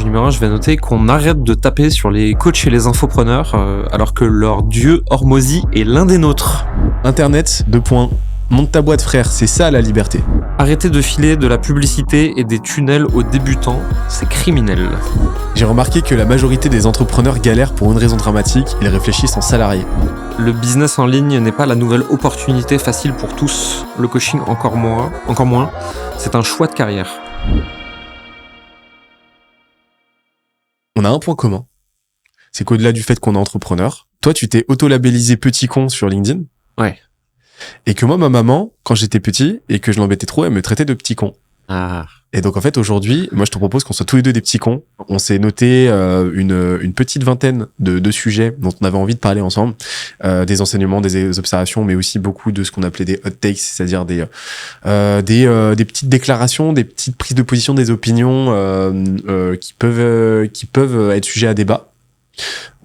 Sujet numéro 1, je vais noter qu'on arrête de taper sur les coachs et les infopreneurs alors que leur dieu Hormozy est l'un des nôtres. Internet, monte ta boîte frère, c'est ça la liberté. Arrêtez de filer de la publicité et des tunnels aux débutants, c'est criminel. J'ai remarqué que la majorité des entrepreneurs galèrent pour une raison dramatique, ils réfléchissent en salarié. Le business en ligne n'est pas la nouvelle opportunité facile pour tous. Le coaching encore moins. C'est un choix de carrière. On a un point commun, c'est qu'au-delà du fait qu'on est entrepreneur, toi tu t'es auto-labellisé petit con sur LinkedIn. Ouais. Et que moi, ma maman, quand j'étais petit et que je l'embêtais trop, elle me traitait de petit con. Ah. Et donc en fait aujourd'hui, moi je te propose qu'on soit tous les deux des petits cons. On s'est noté une petite vingtaine de sujets dont on avait envie de parler ensemble, des enseignements, des observations, mais aussi beaucoup de ce qu'on appelait des hot takes, c'est-à-dire des petites déclarations, des petites prises de position, des opinions qui peuvent être sujets à débat.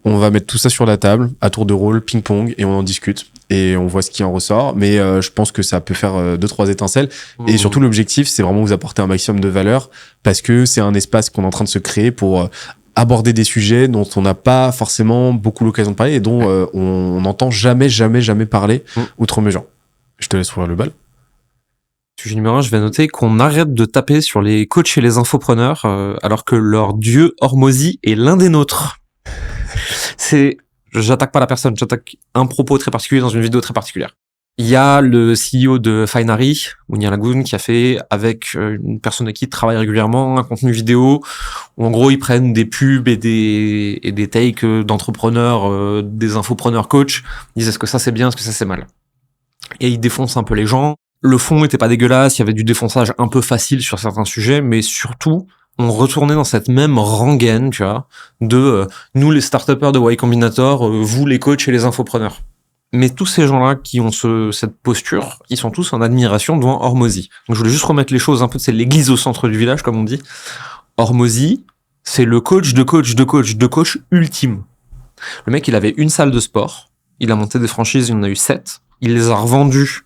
On va mettre tout ça sur la table, à tour de rôle, ping-pong, et on en discute. Et on voit ce qui en ressort. Mais je pense que ça peut faire 2-3 étincelles. Et surtout, l'objectif, c'est vraiment vous apporter un maximum de valeur parce que c'est un espace qu'on est en train de se créer pour aborder des sujets dont on n'a pas forcément beaucoup l'occasion de parler et dont on n'entend jamais parler outre mesure. Je te laisse ouvrir le bal. Sujet numéro 1, je vais noter qu'on arrête de taper sur les coachs et les infopreneurs alors que leur dieu Hormozy est l'un des nôtres. J'attaque pas la personne, j'attaque un propos très particulier dans une vidéo très particulière. Il y a le CEO de Fineary, Mounir Lagoun, qui a fait avec une personne qui travaille régulièrement un contenu vidéo où en gros ils prennent des pubs et des takes d'entrepreneurs, des infopreneurs coach, ils disent est-ce que ça c'est bien, est-ce que ça c'est mal. Et ils défoncent un peu les gens. Le fond était pas dégueulasse, il y avait du défonçage un peu facile sur certains sujets, mais surtout on retournait dans cette même rengaine, tu vois, de nous les start-upers de Y Combinator, vous les coachs et les infopreneurs. Mais tous ces gens-là qui ont cette posture, ils sont tous en admiration devant Hormozy. Donc je voulais juste remettre les choses un peu, c'est l'église au centre du village, comme on dit. Hormozy, c'est le coach ultime. Le mec, il avait une salle de sport, il a monté des franchises, il en a eu 7, il les a revendues,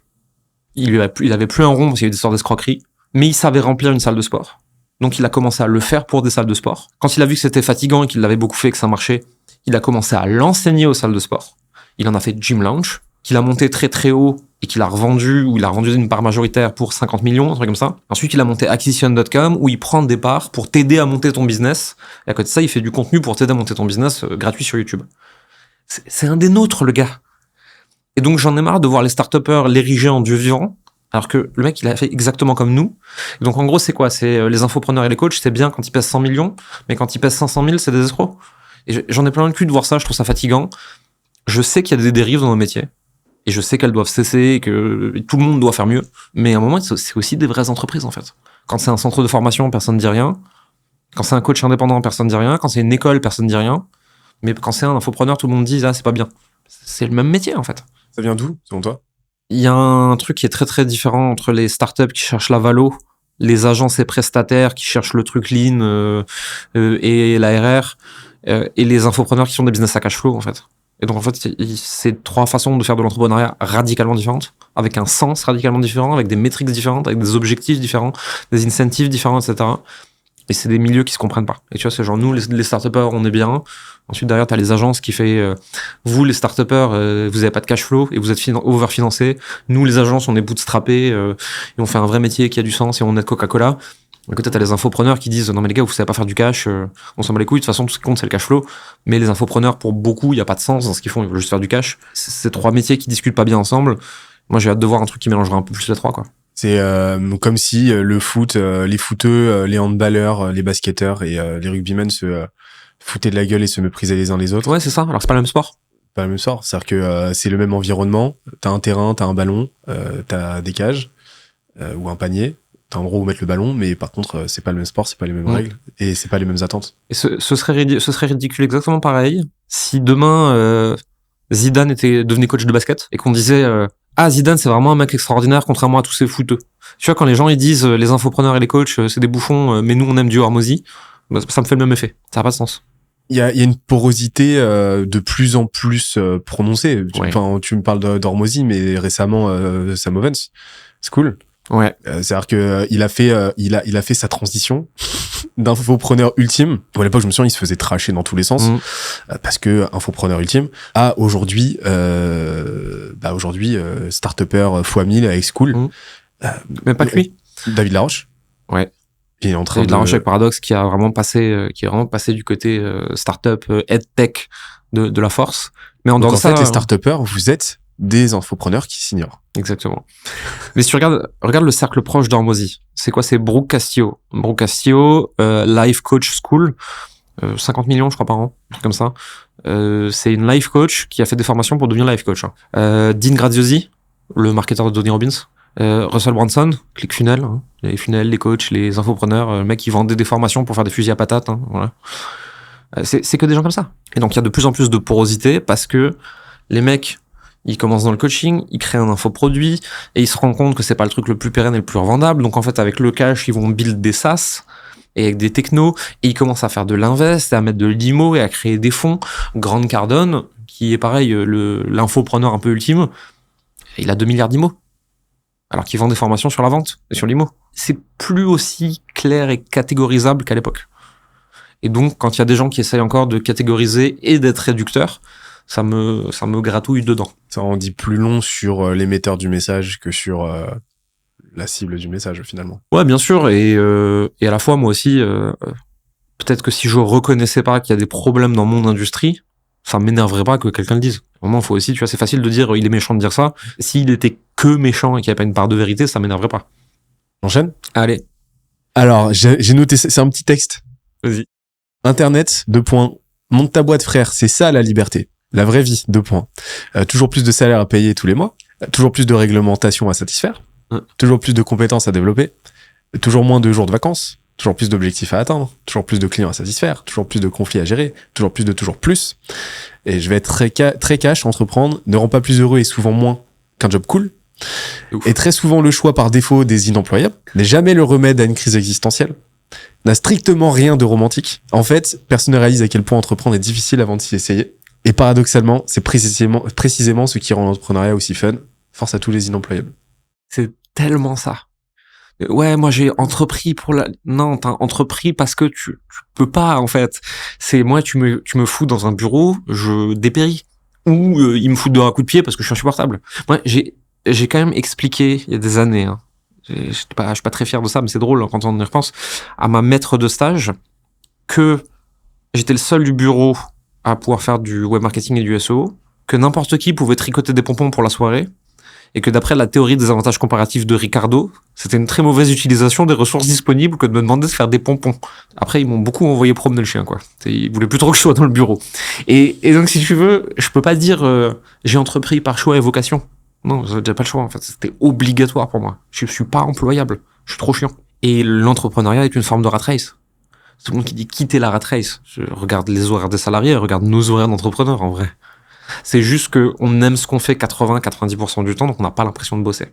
il avait plus un rond parce qu'il y avait des sortes d'escroqueries, mais il savait remplir une salle de sport. Donc il a commencé à le faire pour des salles de sport. Quand il a vu que c'était fatigant et qu'il l'avait beaucoup fait et que ça marchait, il a commencé à l'enseigner aux salles de sport. Il en a fait Gym Lounge, qu'il a monté très très haut et qu'il a revendu, ou il a revendu une part majoritaire pour 50 millions, un truc comme ça. Ensuite, il a monté Acquisition.com où il prend des parts pour t'aider à monter ton business. Et à côté de ça, il fait du contenu pour t'aider à monter ton business gratuit sur YouTube. C'est un des nôtres, le gars. Et donc j'en ai marre de voir les start-upers l'ériger en dieu vivant. Alors que le mec, il a fait exactement comme nous. Et donc, en gros, c'est quoi? C'est les infopreneurs et les coachs, c'est bien quand ils pèsent 100 millions, mais quand ils pèsent 500 000, c'est des escrocs. Et j'en ai plein le cul de voir ça, je trouve ça fatigant. Je sais qu'il y a des dérives dans nos métiers. Et je sais qu'elles doivent cesser, que tout le monde doit faire mieux. Mais à un moment, c'est aussi des vraies entreprises, en fait. Quand c'est un centre de formation, personne ne dit rien. Quand c'est un coach indépendant, personne ne dit rien. Quand c'est une école, personne ne dit rien. Mais quand c'est un infopreneur, tout le monde dit, ah, c'est pas bien. C'est le même métier, en fait. Ça vient d'où, selon toi? Il y a un truc qui est très très différent entre les startups qui cherchent la valo, les agences et prestataires qui cherchent le truc lean et l'ARR, et les infopreneurs qui sont des business à cash flow en fait. Et donc en fait, c'est 3 façons de faire de l'entrepreneuriat radicalement différentes, avec un sens radicalement différent, avec des métriques différentes, avec des objectifs différents, des incentives différents, etc. Et c'est des milieux qui se comprennent pas. Et tu vois, c'est genre, nous, les start-upers, on est bien. Ensuite, derrière, t'as les agences qui fait, vous, les start-upers, vous avez pas de cash flow et vous êtes overfinancés. Nous, les agences, on est bootstrappés, et on fait un vrai métier qui a du sens et on aide Coca-Cola. Et côté, t'as les infopreneurs qui disent, non, mais les gars, vous savez pas faire du cash, on s'en bat les couilles. De toute façon, tout ce qui compte, c'est le cash flow. Mais les infopreneurs, pour beaucoup, il y a pas de sens dans ce qu'ils font. Ils veulent juste faire du cash. C'est 3 métiers qui discutent pas bien ensemble. Moi, j'ai hâte de voir un truc qui mélangera un peu plus les 3, quoi. C'est comme si le foot, les footeux, les handballeurs, les basketteurs et les rugbymen se foutaient de la gueule et se méprisaient les uns les autres. Ouais, c'est ça. Alors c'est pas le même sport. Pas le même sport. C'est-à-dire que c'est le même environnement. T'as un terrain, t'as un ballon, t'as des cages ou un panier. T'as un endroit où mettre le ballon, mais par contre, c'est pas le même sport, c'est pas les mêmes règles et c'est pas les mêmes attentes. Et ce serait ridicule exactement pareil si demain Zidane devenait coach de basket et qu'on disait ah, Zidane, c'est vraiment un mec extraordinaire, contrairement à tous ces footeux. Tu vois, quand les gens, ils disent, les infopreneurs et les coachs, c'est des bouffons, mais nous, on aime du Hormozy, bah, ça me fait le même effet. Ça n'a pas de sens. Il y a une porosité de plus en plus prononcée. Ouais. Tu me parles d'Hormozy, mais récemment, Sam Ovens. C'est cool. Ouais. C'est-à-dire que il a fait sa transition d'infopreneur ultime. À l'époque, je me souviens, il se faisait tracher dans tous les sens parce que infopreneur ultime à aujourd'hui, start-upper x1000 avec School. Mais pas que lui. David Laroche. Ouais. Il est en train David Laroche avec Paradox qui est vraiment passé du côté startup EdTech de la force. Mais en dehors de ça, fait, les start-uppers, vous êtes des infopreneurs qui s'ignorent. Exactement. Mais si tu regardes le cercle proche d'Hormozy, c'est quoi? C'est Brooke Castillo. Brooke Castillo, Life Coach School, 50 millions, je crois, par an, un truc comme ça. C'est une life coach qui a fait des formations pour devenir life coach. Dean Graziosi, le marketeur de Tony Robbins. Russell Brunson, ClickFunnels, hein, les funnels, les coachs, les infopreneurs, le mec qui vendait des formations pour faire des fusils à patates, hein, voilà. C'est que des gens comme ça. Et donc il y a de plus en plus de porosité parce que les mecs, ils commencent dans le coaching, ils créent un infoproduit et ils se rendent compte que c'est pas le truc le plus pérenne et le plus revendable. Donc en fait, avec le cash, ils vont build des SaaS et avec des technos et ils commencent à faire de l'invest, à mettre de l'IMO et à créer des fonds. Grant Cardone, qui est pareil, l'infopreneur un peu ultime, il a 2 milliards d'IMO. Alors qu'il vend des formations sur la vente et sur l'IMO. C'est plus aussi clair et catégorisable qu'à l'époque. Et donc, quand il y a des gens qui essayent encore de catégoriser et d'être réducteurs, ça me gratouille dedans. Ça en dit plus long sur l'émetteur du message que sur la cible du message, finalement. Ouais, bien sûr. Et à la fois, moi aussi, peut-être que si je reconnaissais pas qu'il y a des problèmes dans mon industrie, ça m'énerverait pas que quelqu'un le dise. Vraiment, faut aussi, tu vois, c'est facile de dire il est méchant de dire ça. S'il était que méchant et qu'il n'y avait pas une part de vérité, ça m'énerverait pas. J'enchaîne ? Allez. Alors, j'ai noté, c'est un petit texte. Vas-y. Internet, : monte ta boîte, frère, c'est ça la liberté. La vraie vie, : toujours plus de salaire à payer tous les mois, toujours plus de réglementation à satisfaire, toujours plus de compétences à développer, toujours moins de jours de vacances, toujours plus d'objectifs à atteindre, toujours plus de clients à satisfaire, toujours plus de conflits à gérer, toujours plus. Et je vais être très cash, entreprendre ne rend pas plus heureux et souvent moins qu'un job cool. Et très souvent le choix par défaut des inemployables n'est jamais le remède à une crise existentielle, n'a strictement rien de romantique. En fait, personne ne réalise à quel point entreprendre est difficile avant de s'y essayer. Et paradoxalement, c'est précisément ce qui rend l'entrepreneuriat aussi fun. Force à tous les inemployables. C'est tellement ça. Ouais, moi j'ai entrepris Non, t'as entrepris parce que tu peux pas, en fait. C'est moi, tu me fous dans un bureau, je dépéris. Ou ils me foutent de un coup de pied parce que je suis insupportable. Moi, j'ai quand même expliqué il y a des années, hein. Je suis pas très fier de ça, mais c'est drôle, hein, quand on y repense, à ma maître de stage, que j'étais le seul du bureau à pouvoir faire du web marketing et du SEO, que n'importe qui pouvait tricoter des pompons pour la soirée, et que d'après la théorie des avantages comparatifs de Ricardo, c'était une très mauvaise utilisation des ressources disponibles que de me demander de faire des pompons. Après, ils m'ont beaucoup envoyé promener le chien, quoi. Ils voulaient plus trop que je sois dans le bureau. Et donc, si tu veux, je peux pas dire j'ai entrepris par choix et vocation. Non, j'avais pas le choix, en fait. C'était obligatoire pour moi. Je suis pas employable. Je suis trop chiant. Et l'entrepreneuriat est une forme de rat race. C'est tout le monde qui dit quitter la rat race. Je regarde les horaires des salariés, regarde nos horaires d'entrepreneurs, en vrai. C'est juste que on aime ce qu'on fait 80-90% du temps, donc on n'a pas l'impression de bosser.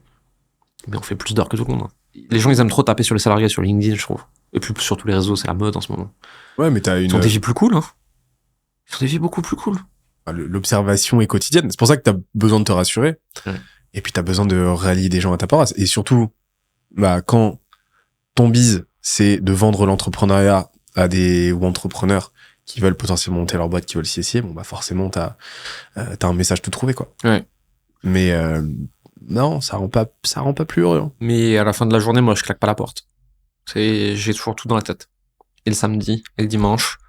Mais on fait plus d'heures que tout le monde. Les gens, ils aiment trop taper sur les salariés sur LinkedIn, je trouve. Et puis sur tous les réseaux, c'est la mode en ce moment. Ouais, mais ils ont des vies plus cool, hein. Ils ont des vies beaucoup plus cool. L'observation est quotidienne. C'est pour ça que t'as besoin de te rassurer. Ouais. Et puis t'as besoin de rallier des gens à ta paroisse. Et surtout, quand ton bise, c'est de vendre l'entrepreneuriat à des entrepreneurs qui veulent potentiellement monter leur boîte, qui veulent s'y essayer, forcément, t'as un message tout trouvé, quoi. Ouais. Mais, non, ça rend pas plus heureux. Hein. Mais à la fin de la journée, moi, je claque pas la porte. J'ai toujours tout dans la tête. Et le samedi, et le dimanche.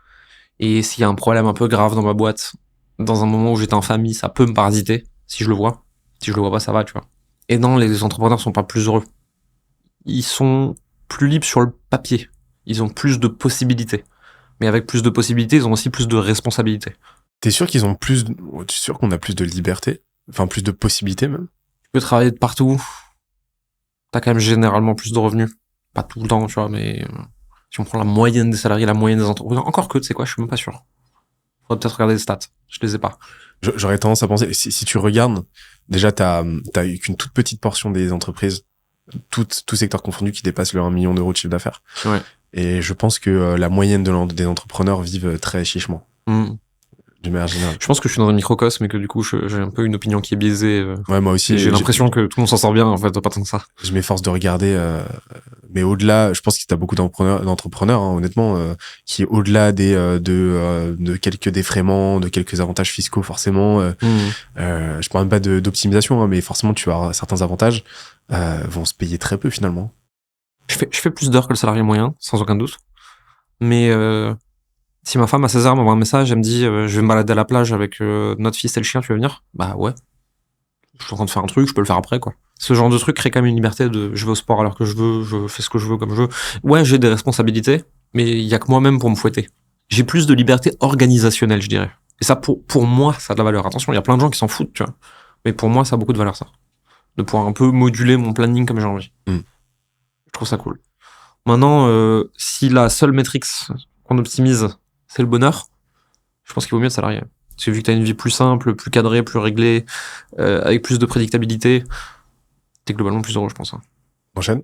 Et s'il y a un problème un peu grave dans ma boîte, dans un moment où j'étais en famille, ça peut me parasiter, si je le vois. Si je le vois pas, ça va, tu vois. Et non, les entrepreneurs sont pas plus heureux. Ils sont plus libres sur le papier. Ils ont plus de possibilités. Mais avec plus de possibilités, ils ont aussi plus de responsabilités. T'es sûr qu'on a plus de liberté? Enfin, plus de possibilités, même? Tu peux travailler de partout. T'as quand même généralement plus de revenus. Pas tout le temps, tu vois, mais si on prend la moyenne des salariés, la moyenne des entrepreneurs, encore que, tu sais quoi, je suis même pas sûr. Faudrait peut-être regarder les stats. Je les ai pas. J'aurais tendance à penser, si tu regardes, déjà, t'as eu qu'une toute petite portion des entreprises, tout secteur confondu, qui dépasse le 1 million d'euros de chiffre d'affaires. Ouais. Et je pense que la moyenne des entrepreneurs vivent très chichement. d'une manière générale. Je pense que je suis dans un microcosme et que du coup, j'ai un peu une opinion qui est biaisée. Ouais, moi aussi. J'ai l'impression que tout le monde s'en sort bien, en fait, pas tant que ça. Je m'efforce de regarder, mais au-delà, je pense qu'il y a beaucoup d'entrepreneurs, hein, honnêtement, qui au-delà de quelques défraiements, de quelques avantages fiscaux, forcément, je parle même pas d'optimisation, hein, mais forcément, tu as certains avantages, vont se payer très peu finalement. Je fais plus d'heures que le salarié moyen, sans aucun doute. Mais si ma femme à 16h m'envoie un message, elle me dit je vais me balader à la plage avec notre fils et le chien, tu veux venir? Bah ouais. Je suis en train de faire un truc, je peux le faire après, quoi. Ce genre de truc crée quand même une liberté de je vais au sport à l'heure que je veux, je fais ce que je veux comme je veux. Ouais, j'ai des responsabilités, mais il y a que moi-même pour me fouetter. J'ai plus de liberté organisationnelle, je dirais. Et ça, pour moi, ça a de la valeur. Attention, il y a plein de gens qui s'en foutent, tu vois. Mais pour moi, ça a beaucoup de valeur, ça. De pouvoir un peu moduler mon planning comme j'ai envie. Je trouve ça cool. Maintenant, si la seule métrique qu'on optimise, c'est le bonheur, je pense qu'il vaut mieux être salarié. Parce que vu que t'as une vie plus simple, plus cadrée, plus réglée, avec plus de prédictabilité, t'es globalement plus heureux, je pense. Hein. Enchaîne.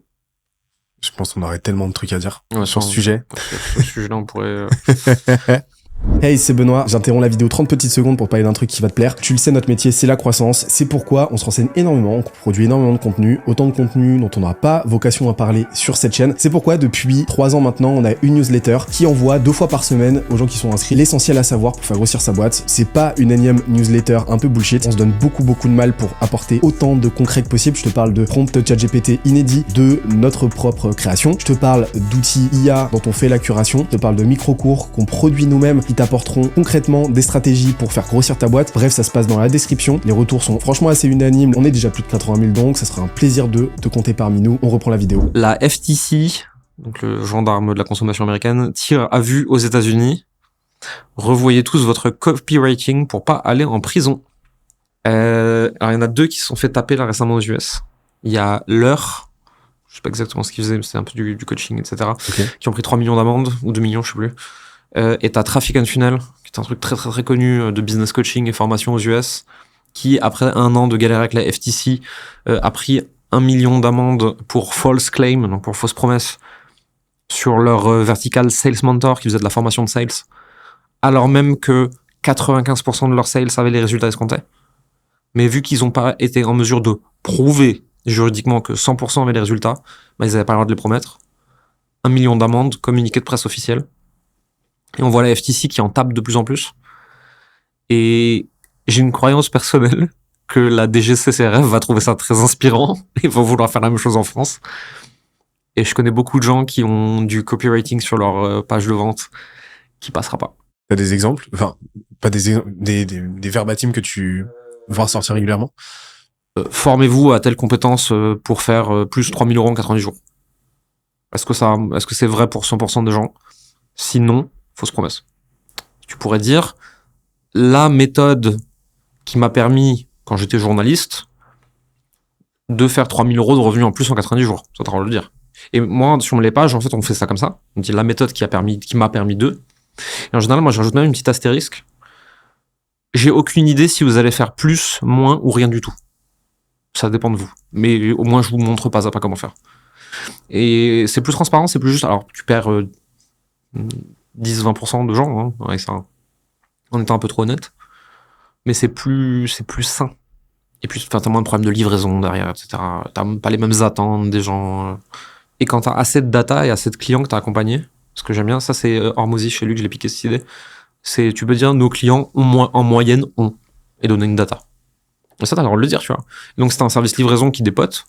Je pense qu'on aurait tellement de trucs à dire Ouais, sur ce sujet. Sur ce sujet-là, on pourrait... Hey, c'est Benoît, j'interromps la vidéo 30 petites secondes pour parler d'un truc qui va te plaire. Tu le sais, notre métier, c'est la croissance. C'est pourquoi on se renseigne énormément, on produit énormément de contenu, autant de contenu dont on n'aura pas vocation à parler sur cette chaîne. C'est pourquoi depuis 3 ans maintenant, on a une newsletter qui envoie 2 fois par semaine aux gens qui sont inscrits l'essentiel à savoir pour faire grossir sa boîte. C'est pas une énième newsletter un peu bullshit. On se donne beaucoup de mal pour apporter autant de concret que possible. Je te parle de prompt ChatGPT inédit, de notre propre création. Je te parle d'outils IA dont on fait la curation. Je te parle de micro-cours qu'on produit nous-mêmes qui t'apporteront concrètement des stratégies pour faire grossir ta boîte. Bref, ça se passe dans la description. Les retours sont franchement assez unanimes. On est déjà plus de 80 000 donc ça sera un plaisir de te compter parmi nous. On reprend la vidéo. La FTC, donc le gendarme de la consommation américaine, tire à vue aux États-Unis. Revoyez tous votre copywriting pour pas aller en prison. Alors il y en a 2 qui se sont fait taper là récemment aux US. Il y a L'Heure, je sais pas exactement ce qu'ils faisaient, mais c'était un peu du coaching, etc. Okay. Qui ont pris 3 millions d'amende, ou 2 millions, je sais plus. Et t'as Traffic and Funnel, qui est un truc très connu de business coaching et formation aux US, qui, après 1 an de galère avec la FTC, a pris 1 million d'amende pour false claim, donc pour fausse promesse, sur leur vertical Sales Mentor, qui faisait de la formation de sales, alors même que 95% de leurs sales avaient les résultats escomptés. Mais vu qu'ils n'ont pas été en mesure de prouver juridiquement que 100% avaient les résultats, bah, ils n'avaient pas le droit de les promettre. 1 million d'amende, communiqué de presse officiel. Et on voit la FTC qui en tape de plus en plus. Et j'ai une croyance personnelle que la DGCCRF va trouver ça très inspirant et va vouloir faire la même chose en France. Et je connais beaucoup de gens qui ont du copywriting sur leur page de vente qui passera pas. T'as des exemples? Enfin, pas des verbatims que tu vois sortir régulièrement? Formez-vous à telle compétence pour faire plus 3 000 € en 90 jours. Est-ce que c'est vrai pour 100% des gens? Sinon, fausse promesse. Tu pourrais dire, la méthode qui m'a permis, quand j'étais journaliste, de faire 3 000 € de revenus en plus en 90 jours. Ça t'en le dire. Et moi, sur les pages, en fait, on fait ça comme ça. On dit la méthode qui m'a permis de. Et en général, moi, j'ajoute même une petite astérisque. J'ai aucune idée si vous allez faire plus, moins ou rien du tout. Ça dépend de vous. Mais au moins, je vous montre pas à pas comment faire. Et c'est plus transparent, c'est plus juste. Alors, tu perds 10-20% de gens, hein, avec ça, en étant un peu trop honnête. Mais c'est plus sain. Et puis, t'as moins de problèmes de livraison derrière, etc. T'as pas les mêmes attentes des gens. Et quand t'as assez de data et assez de clients que t'as accompagnés, ce que j'aime bien, ça c'est Hormozy chez lui que je l'ai piqué cette idée, c'est, tu peux dire, nos clients en moyenne ont, et donner une data. Et ça, t'as le droit de le dire, tu vois. Et donc, si t'as un service livraison qui dépote,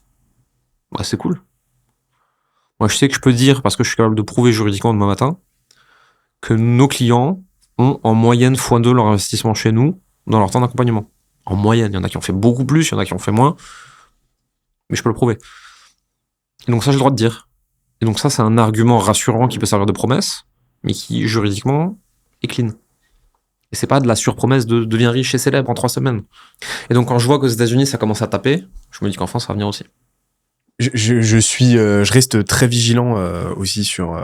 bah, c'est cool. Moi, je sais que je peux dire, parce que je suis capable de prouver juridiquement demain matin, que nos clients ont en moyenne x2 leur investissement chez nous dans leur temps d'accompagnement. En moyenne, il y en a qui ont fait beaucoup plus, il y en a qui ont fait moins, mais je peux le prouver. Et donc ça, j'ai le droit de dire. Et donc ça, c'est un argument rassurant qui peut servir de promesse, mais qui, juridiquement, est clean. Et c'est pas de la surpromesse de devenir riche et célèbre en 3 semaines. Et donc quand je vois qu'aux États-Unis ça commence à taper, je me dis qu'en France ça va venir aussi. Je reste très vigilant aussi sur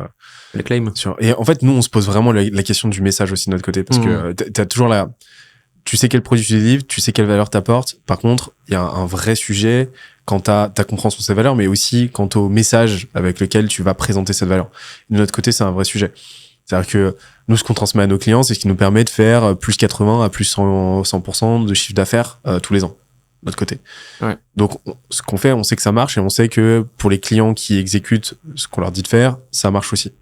les claims. Et en fait, nous, on se pose vraiment la question du message aussi de notre côté, parce que t'as toujours tu sais quel produit tu délivres, tu sais quelle valeur t'apporte. Par contre, il y a un vrai sujet quant à ta compréhension de ces valeurs, mais aussi quant au message avec lequel tu vas présenter cette valeur. De notre côté, c'est un vrai sujet. C'est-à-dire que nous, ce qu'on transmet à nos clients, c'est ce qui nous permet de faire plus 80 à plus 100% de chiffre d'affaires tous les ans, de notre côté. Ouais. Donc, ce qu'on fait, on sait que ça marche et on sait que pour les clients qui exécutent ce qu'on leur dit de faire, ça marche aussi.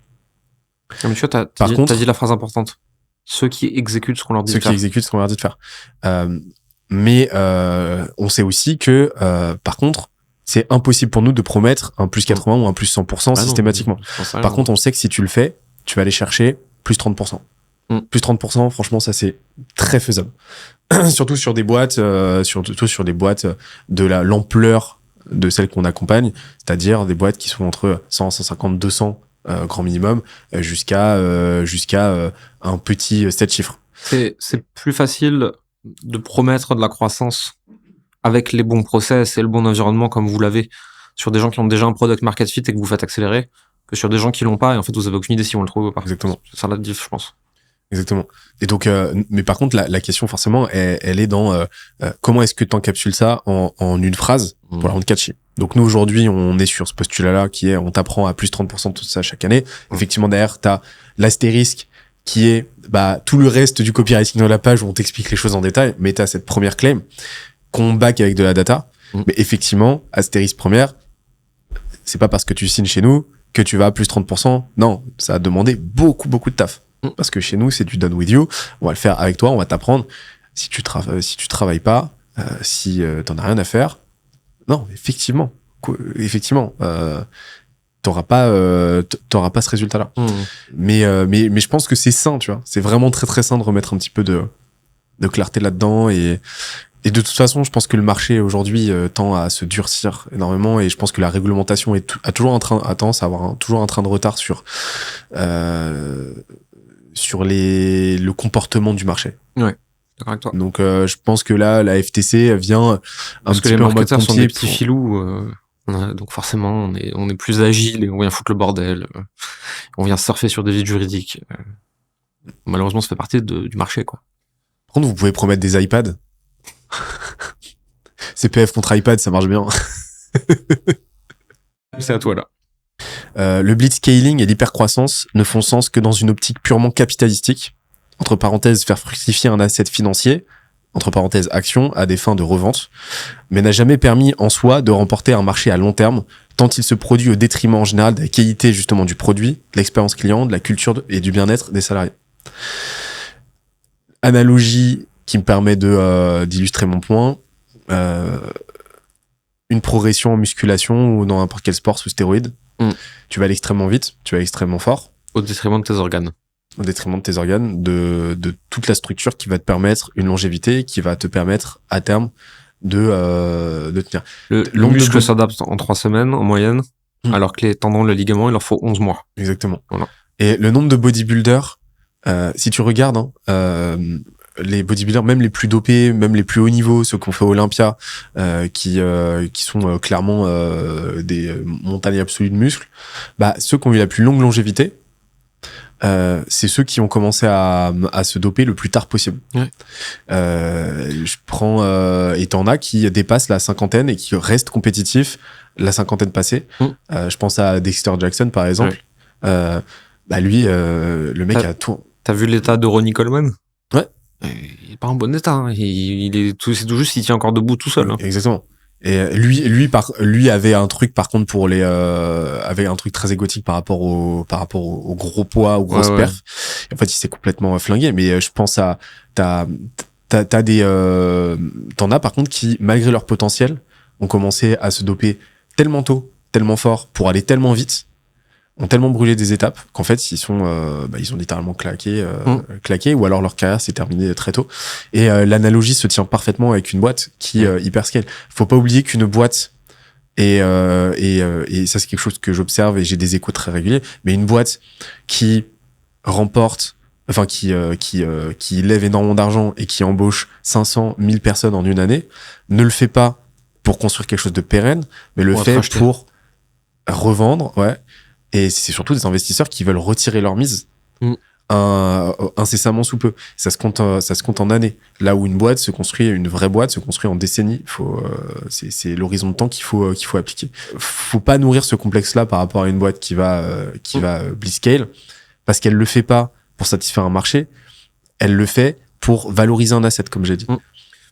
Non, mais tu vois, t'as dit la phrase importante. Ceux qui exécutent ce qu'on leur dit de faire. Ceux qui exécutent ce qu'on leur dit de faire. Mais on sait aussi que, par contre, c'est impossible pour nous de promettre un plus 80 ou un plus 100% systématiquement. Non, par contre, on sait que si tu le fais, tu vas aller chercher plus 30%. Plus 30%, franchement, ça c'est très faisable. Surtout sur des boîtes, surtout sur des boîtes de l'ampleur de celles qu'on accompagne, c'est-à-dire des boîtes qui sont entre 100, 150, 200 grand minimum, jusqu'à un petit 7 chiffres. C'est plus facile de promettre de la croissance avec les bons process et le bon environnement comme vous l'avez sur des gens qui ont déjà un product market fit et que vous faites accélérer que sur des gens qui l'ont pas et en fait vous avez aucune idée si on le trouve ou pas. Exactement. C'est ça la diff, je pense. Exactement. Et donc, mais par contre, la question forcément, elle est dans comment est-ce que tu encapsules ça en une phrase pour la rendre catchy. Donc nous aujourd'hui, on est sur ce postulat-là qui est on t'apprend à plus 30% de tout ça chaque année. Effectivement, derrière, t'as l'astérisque qui est tout le reste du copywriting de la page où on t'explique les choses en détail, mais t'as cette première claim qu'on back avec de la data. Mais effectivement, astérisque première, c'est pas parce que tu signes chez nous que tu vas à plus 30%. Non, ça a demandé beaucoup de taf. Parce que chez nous, c'est du done with you. On va le faire avec toi, on va t'apprendre. Si tu travailles pas, si t'en as rien à faire, non, effectivement, t'auras pas ce résultat-là. Mais je pense que c'est sain, tu vois. C'est vraiment très très sain de remettre un petit peu de clarté là-dedans et de toute façon, je pense que le marché aujourd'hui tend à se durcir énormément et je pense que la réglementation a toujours tendance à avoir toujours un train de retard sur le comportement du marché. Ouais, d'accord avec toi. Donc je pense que là, la FTC vient un petit peu en mode pompier. Parce que les marketeurs sont des petits filous, donc forcément on est plus agile et on vient foutre le bordel. On vient surfer sur des vides juridiques. Malheureusement, ça fait partie du marché, quoi. Par contre, vous pouvez promettre des iPads. CPF contre iPad, ça marche bien. C'est à toi là. Le blitzscaling et l'hypercroissance ne font sens que dans une optique purement capitalistique. Entre parenthèses, faire fructifier un asset financier, entre parenthèses, action, à des fins de revente, mais n'a jamais permis en soi de remporter un marché à long terme, tant il se produit au détriment en général de la qualité justement du produit, de l'expérience client, de la culture et du bien-être des salariés. Analogie qui me permet d'illustrer mon point. Une progression en musculation ou dans n'importe quel sport sous stéroïdes. Tu vas aller extrêmement vite, tu vas aller extrêmement fort. Au détriment de tes organes. Au détriment de tes organes, de toute la structure qui va te permettre une longévité, qui va te permettre à terme de tenir. Le muscle s'adapte en 3 semaines en moyenne, alors que les tendons, le ligament, il leur faut 11 mois. Exactement. Voilà. Et le nombre de bodybuilders, si tu regardes, les bodybuilders, même les plus dopés, même les plus hauts niveaux, ceux qu'on fait Olympia, qui sont clairement des montagnes absolues de muscles, ceux qui ont eu la plus longue longévité, c'est ceux qui ont commencé à se doper le plus tard possible. Ouais. Je prends et t'en as qui dépassent la cinquantaine et qui restent compétitifs la cinquantaine passée. Je pense à Dexter Jackson par exemple. Ouais. Lui, le mec a tout. T'as vu l'état de Ronnie Coleman? Ouais. Il est pas en bon état. Hein. C'est tout juste, il tient encore debout tout seul. Hein. Exactement. Et lui avait un truc par contre pour avait un truc très égotique par rapport au gros poids, aux grosses perfs. Et en fait, il s'est complètement flingué. Mais je pense à t'en as par contre qui, malgré leur potentiel, ont commencé à se doper tellement tôt, tellement fort, pour aller tellement vite, ont tellement brûlé des étapes qu'en fait ils ont littéralement claqué, ou alors leur carrière s'est terminée très tôt. Et l'analogie se tient parfaitement avec une boîte qui hyperscale. Faut pas oublier qu'une boîte et ça c'est quelque chose que j'observe et j'ai des échos très réguliers, mais une boîte qui remporte, enfin qui lève énormément d'argent et qui embauche 500 000 personnes en une année, ne le fait pas pour construire quelque chose de pérenne, mais le fait pour revendre, Et c'est surtout des investisseurs qui veulent retirer leur mise incessamment sous peu. Ça se compte en années. Là où une vraie boîte se construit en décennies. C'est l'horizon de temps qu'il faut appliquer. Faut pas nourrir ce complexe-là par rapport à une boîte qui va blitzscale, parce qu'elle le fait pas pour satisfaire un marché, elle le fait pour valoriser un asset, comme j'ai dit.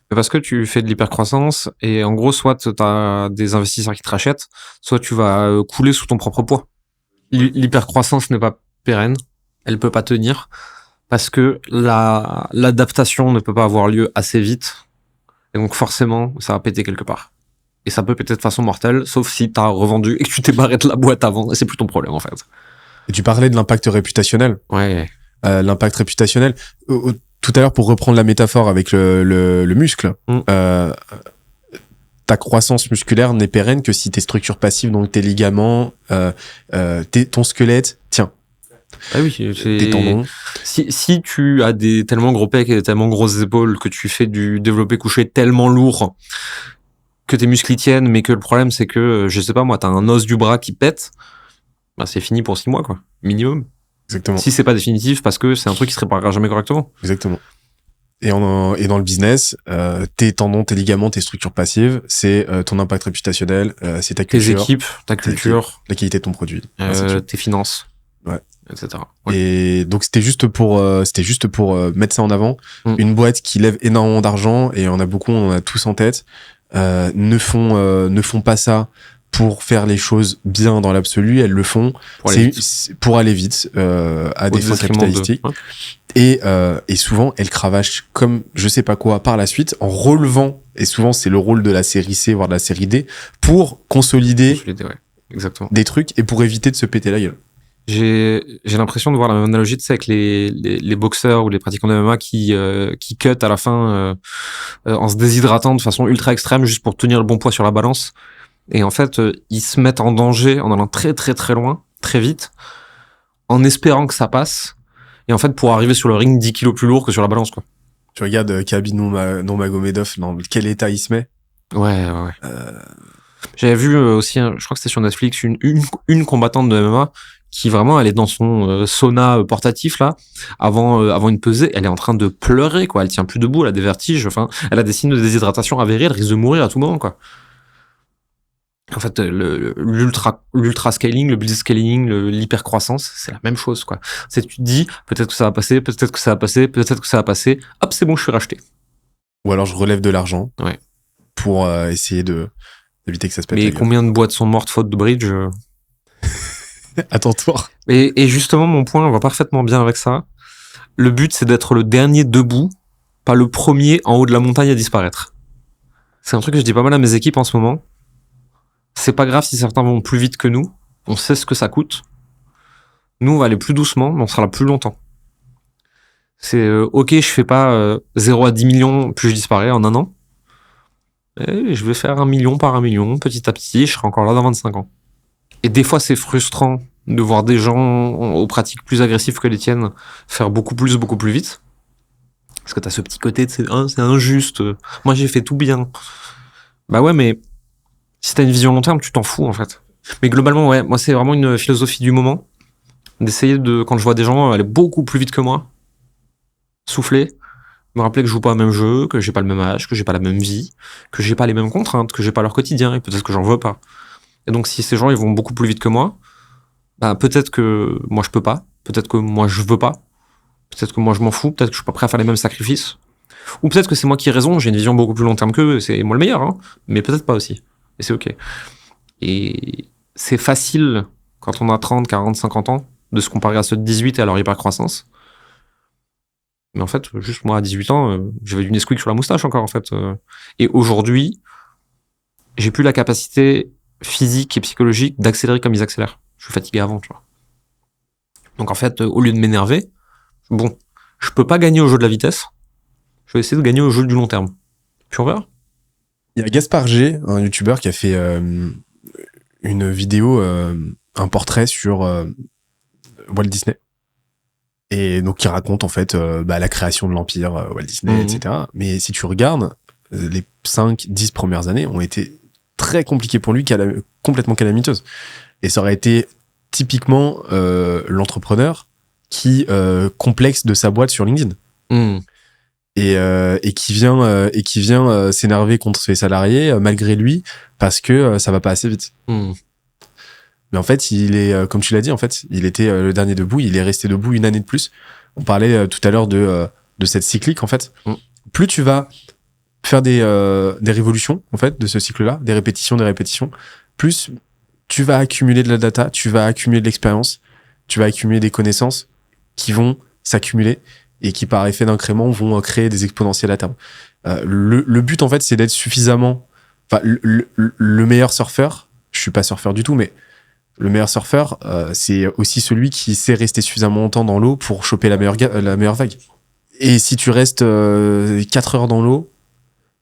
Parce que tu fais de l'hypercroissance et en gros, soit tu as des investisseurs qui te rachètent, soit tu vas couler sous ton propre poids. L'hypercroissance n'est pas pérenne, elle peut pas tenir parce que l'adaptation ne peut pas avoir lieu assez vite et donc forcément, ça va péter quelque part. Et ça peut péter de façon mortelle, sauf si t'as revendu et que tu t'es barré de la boîte avant, et c'est plus ton problème en fait. Et tu parlais de l'impact réputationnel. Ouais. L'impact réputationnel. Tout à l'heure, pour reprendre la métaphore avec le muscle, ta croissance musculaire n'est pérenne que si tes structures passives, donc tes ligaments, ton squelette, tient. Ah oui, tes tendons. Si tu as des tellement gros pecs et tellement grosses épaules que tu fais du développé couché tellement lourd que tes muscles y tiennent, mais que le problème c'est que, je sais pas moi, t'as un os du bras qui pète, bah c'est fini pour 6 mois quoi, minimum. Exactement. Si c'est pas définitif, parce que c'est un truc qui se réparera jamais correctement. Exactement. Et dans le business, tes tendons, tes ligaments, tes structures passives, c'est ton impact réputationnel, c'est ta culture. Tes équipes, ta culture. La qualité de ton produit. Tes finances. Ouais. Etc. Ouais. Et donc c'était juste pour mettre ça en avant. Une boîte qui lève énormément d'argent, et on en a tous en tête, ne font pas ça pour faire les choses bien dans l'absolu, elles le font pour aller vite, à des fins capitalistiques. Et souvent, elles cravachent comme je sais pas quoi par la suite, en relevant, et souvent c'est le rôle de la série C, voire de la série D, pour consolider ouais. Exactement. Des trucs et pour éviter de se péter la gueule. J'ai l'impression de voir la même analogie, tu sais, avec les boxeurs ou les pratiquants de MMA qui cut à la fin en se déshydratant de façon ultra extrême juste pour tenir le bon poids sur la balance. Et en fait, ils se mettent en danger en allant très très très loin, très vite, en espérant que ça passe. Et en fait, pour arriver sur le ring 10 kilos plus lourd que sur la balance, quoi. Tu regardes Khabib Nurmagomedov, dans quel état il se met? Ouais. J'avais vu aussi, je crois que c'était sur Netflix, une combattante de MMA qui vraiment, elle est dans son sauna portatif là, avant une pesée, elle est en train de pleurer, quoi. Elle tient plus debout, elle a des vertiges, enfin, elle a des signes de déshydratation avérés, elle risque de mourir à tout moment, quoi. En fait, l'ultra scaling, le blitz scaling, l'hypercroissance, c'est la même chose, quoi. C'est, tu te dis, peut-être que ça va passer, peut-être que ça va passer, peut-être que ça va passer, hop, c'est bon, je suis racheté. Ou alors je relève de l'argent. Ouais. Pour essayer d'éviter que ça se pète. Mais combien de boîtes sont mortes faute de bridge? À ton tour. Et justement, mon point va parfaitement bien avec ça. Le but, c'est d'être le dernier debout, pas le premier en haut de la montagne à disparaître. C'est un truc que je dis pas mal à mes équipes en ce moment. C'est pas grave si certains vont plus vite que nous. On sait ce que ça coûte. Nous, on va aller plus doucement, mais on sera là plus longtemps. C'est ok, je fais pas 0 à 10 millions, puis je disparais en un an. Et je vais faire 1 million par 1 million, petit à petit, je serai encore là dans 25 ans. Et des fois, c'est frustrant de voir des gens aux pratiques plus agressives que les tiennes faire beaucoup plus vite. Parce que t'as ce petit côté de c'est injuste. Moi, j'ai fait tout bien. Bah ouais, mais si t'as une vision long terme, tu t'en fous, en fait. Mais globalement, ouais, moi, c'est vraiment une philosophie du moment. D'essayer quand je vois des gens aller beaucoup plus vite que moi, souffler, me rappeler que je joue pas au même jeu, que j'ai pas le même âge, que j'ai pas la même vie, que j'ai pas les mêmes contraintes, que j'ai pas leur quotidien, et peut-être que j'en veux pas. Et donc, si ces gens, ils vont beaucoup plus vite que moi, bah, peut-être que moi, je peux pas, peut-être que moi, je veux pas, peut-être que moi, je m'en fous, peut-être que je suis pas prêt à faire les mêmes sacrifices, ou peut-être que c'est moi qui ai raison, j'ai une vision beaucoup plus long terme qu'eux, c'est moi le meilleur, hein, mais peut-être pas aussi. Et c'est ok. Et c'est facile, quand on a 30, 40, 50 ans, de se comparer à ceux de 18 et à leur hypercroissance. Mais en fait, juste moi, à 18 ans, j'avais du Nesquik sur la moustache encore, en fait. Et aujourd'hui, j'ai plus la capacité physique et psychologique d'accélérer comme ils accélèrent. Je suis fatigué avant, tu vois. Donc en fait, au lieu de m'énerver, bon, je peux pas gagner au jeu de la vitesse, je vais essayer de gagner au jeu du long terme. Puis on verra. Il y a Gaspard G, un youtubeur qui a fait une vidéo, un portrait sur Walt Disney. Et donc, qui raconte en fait la création de l'empire Walt Disney, etc. Mais si tu regardes, les 5-10 premières années ont été très compliquées pour lui, complètement calamiteuses. Et ça aurait été typiquement l'entrepreneur qui complexe de sa boîte sur LinkedIn. Et qui vient s'énerver contre ses salariés malgré lui parce que ça va pas assez vite. Mais en fait, il est, comme tu l'as dit, en fait, il était le dernier debout. Il est resté debout une année de plus. On parlait tout à l'heure de cette cyclique, en fait. Plus tu vas faire des révolutions, en fait, de ce cycle-là, des répétitions, plus tu vas accumuler de la data, tu vas accumuler de l'expérience, tu vas accumuler des connaissances qui vont s'accumuler et qui, par effet d'incrément, vont créer des exponentiels à terme. Le but, en fait, c'est d'être suffisamment... Enfin, le meilleur surfeur, je suis pas surfeur du tout, mais le meilleur surfeur, c'est aussi celui qui sait rester suffisamment longtemps dans l'eau pour choper la meilleure vague. Et si tu restes 4 heures dans l'eau,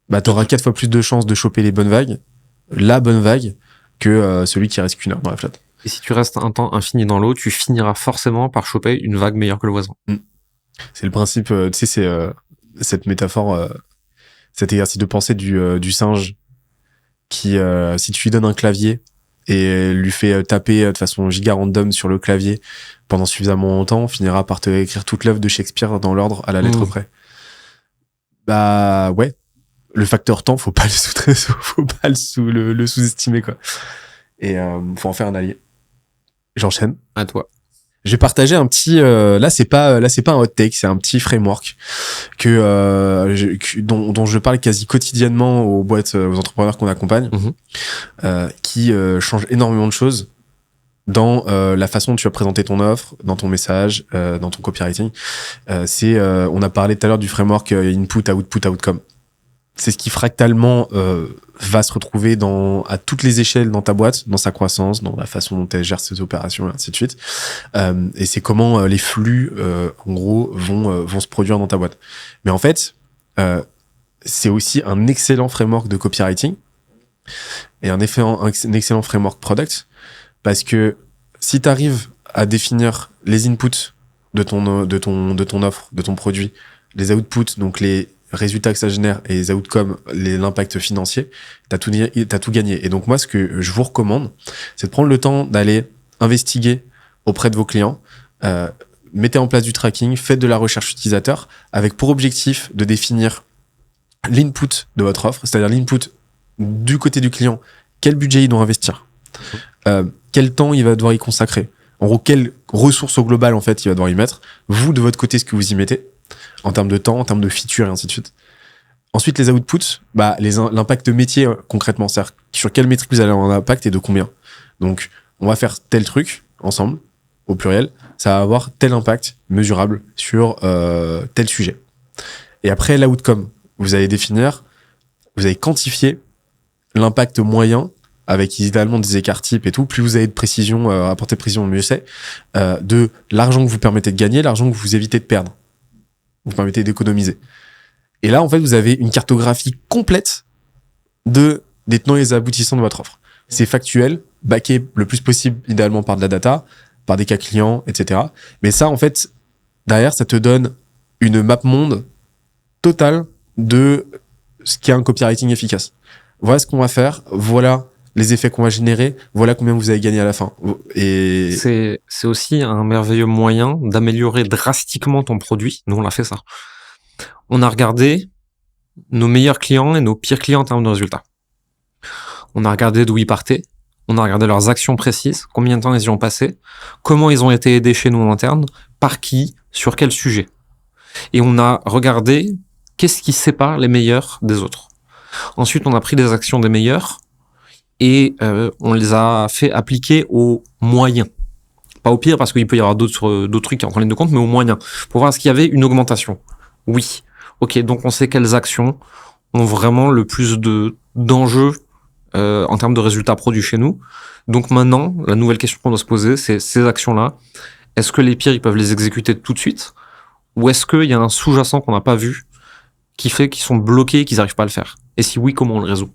bah, t'auras 4 fois plus de chances de choper les bonnes vagues, la bonne vague, que celui qui reste qu'une heure dans la flotte. Et si tu restes un temps infini dans l'eau, tu finiras forcément par choper une vague meilleure que le voisin. C'est le principe, tu sais, c'est cette métaphore, cet exercice de pensée du singe qui, si tu lui donnes un clavier et lui fait taper de façon giga random sur le clavier pendant suffisamment longtemps, finira par te écrire toute l'œuvre de Shakespeare dans l'ordre à la lettre près. Bah ouais, le facteur temps, faut pas le sous-estimer, quoi. Et faut en faire un allié. J'enchaîne. À toi. Je vais partager un petit là c'est pas un hot take, c'est un petit framework dont je parle quasi quotidiennement aux boîtes, aux entrepreneurs qu'on accompagne, qui change énormément de choses dans la façon dont tu vas présenter ton offre, dans ton message, dans ton copywriting. On a parlé tout à l'heure du framework input, output, outcome. C'est ce qui fractalement va se retrouver à toutes les échelles dans ta boîte, dans sa croissance, dans la façon dont elle gère ses opérations, et ainsi de suite. Et c'est comment les flux, en gros, vont se produire dans ta boîte. Mais en fait, c'est aussi un excellent framework de copywriting et un excellent framework product, parce que si tu arrives à définir les inputs de ton offre, de ton produit, les outputs, donc les résultats que ça génère, et les outcomes, l'impact financier, t'as tout gagné. Et donc moi, ce que je vous recommande, c'est de prendre le temps d'aller investiguer auprès de vos clients, mettez en place du tracking, faites de la recherche utilisateur, avec pour objectif de définir l'input de votre offre, c'est-à-dire l'input du côté du client, quel budget il doit investir, quel temps il va devoir y consacrer, en gros, quelles ressources au global, en fait, il va devoir y mettre, vous, de votre côté, ce que vous y mettez, en termes de temps, en termes de features, et ainsi de suite. Ensuite, les outputs, bah, l'impact métier, concrètement, c'est-à-dire sur quelle métrique vous allez avoir un impact et de combien. Donc, on va faire tel truc, ensemble, au pluriel, ça va avoir tel impact mesurable sur tel sujet. Et après, l'outcome, vous allez quantifier l'impact moyen, avec idéalement des écarts types et tout. Plus vous avez de précision, apporter de précision, mieux c'est, de l'argent que vous permettez de gagner, l'argent que vous évitez de perdre, vous permettez d'économiser. Et là, en fait, vous avez une cartographie complète des tenants et des aboutissants de votre offre. C'est factuel, backé le plus possible, idéalement par de la data, par des cas clients, etc. Mais ça, en fait, derrière, ça te donne une map monde totale de ce qu'est un copywriting efficace. Voilà ce qu'on va faire, voilà les effets qu'on va générer, voilà combien vous allez gagner à la fin. Et c'est aussi un merveilleux moyen d'améliorer drastiquement ton produit. Nous, on a fait ça. On a regardé nos meilleurs clients et nos pires clients en termes de résultats. On a regardé d'où ils partaient. On a regardé leurs actions précises, combien de temps ils y ont passé, comment ils ont été aidés chez nous en interne, par qui, sur quel sujet. Et on a regardé qu'est-ce qui sépare les meilleurs des autres. Ensuite, on a pris des actions des meilleurs et on les a fait appliquer aux moyens. Pas au pire, parce qu'il peut y avoir d'autres trucs qui entrent en ligne de compte, mais aux moyens. Pour voir est-ce qu'il y avait une augmentation. Oui. Ok, donc on sait quelles actions ont vraiment le plus d'enjeux en termes de résultats produits chez nous. Donc maintenant, la nouvelle question qu'on doit se poser, c'est ces actions-là, est-ce que les pires, ils peuvent les exécuter tout de suite? Ou est-ce qu'il y a un sous-jacent qu'on n'a pas vu qui fait qu'ils sont bloqués et qu'ils n'arrivent pas à le faire? Et si oui, comment on le résout?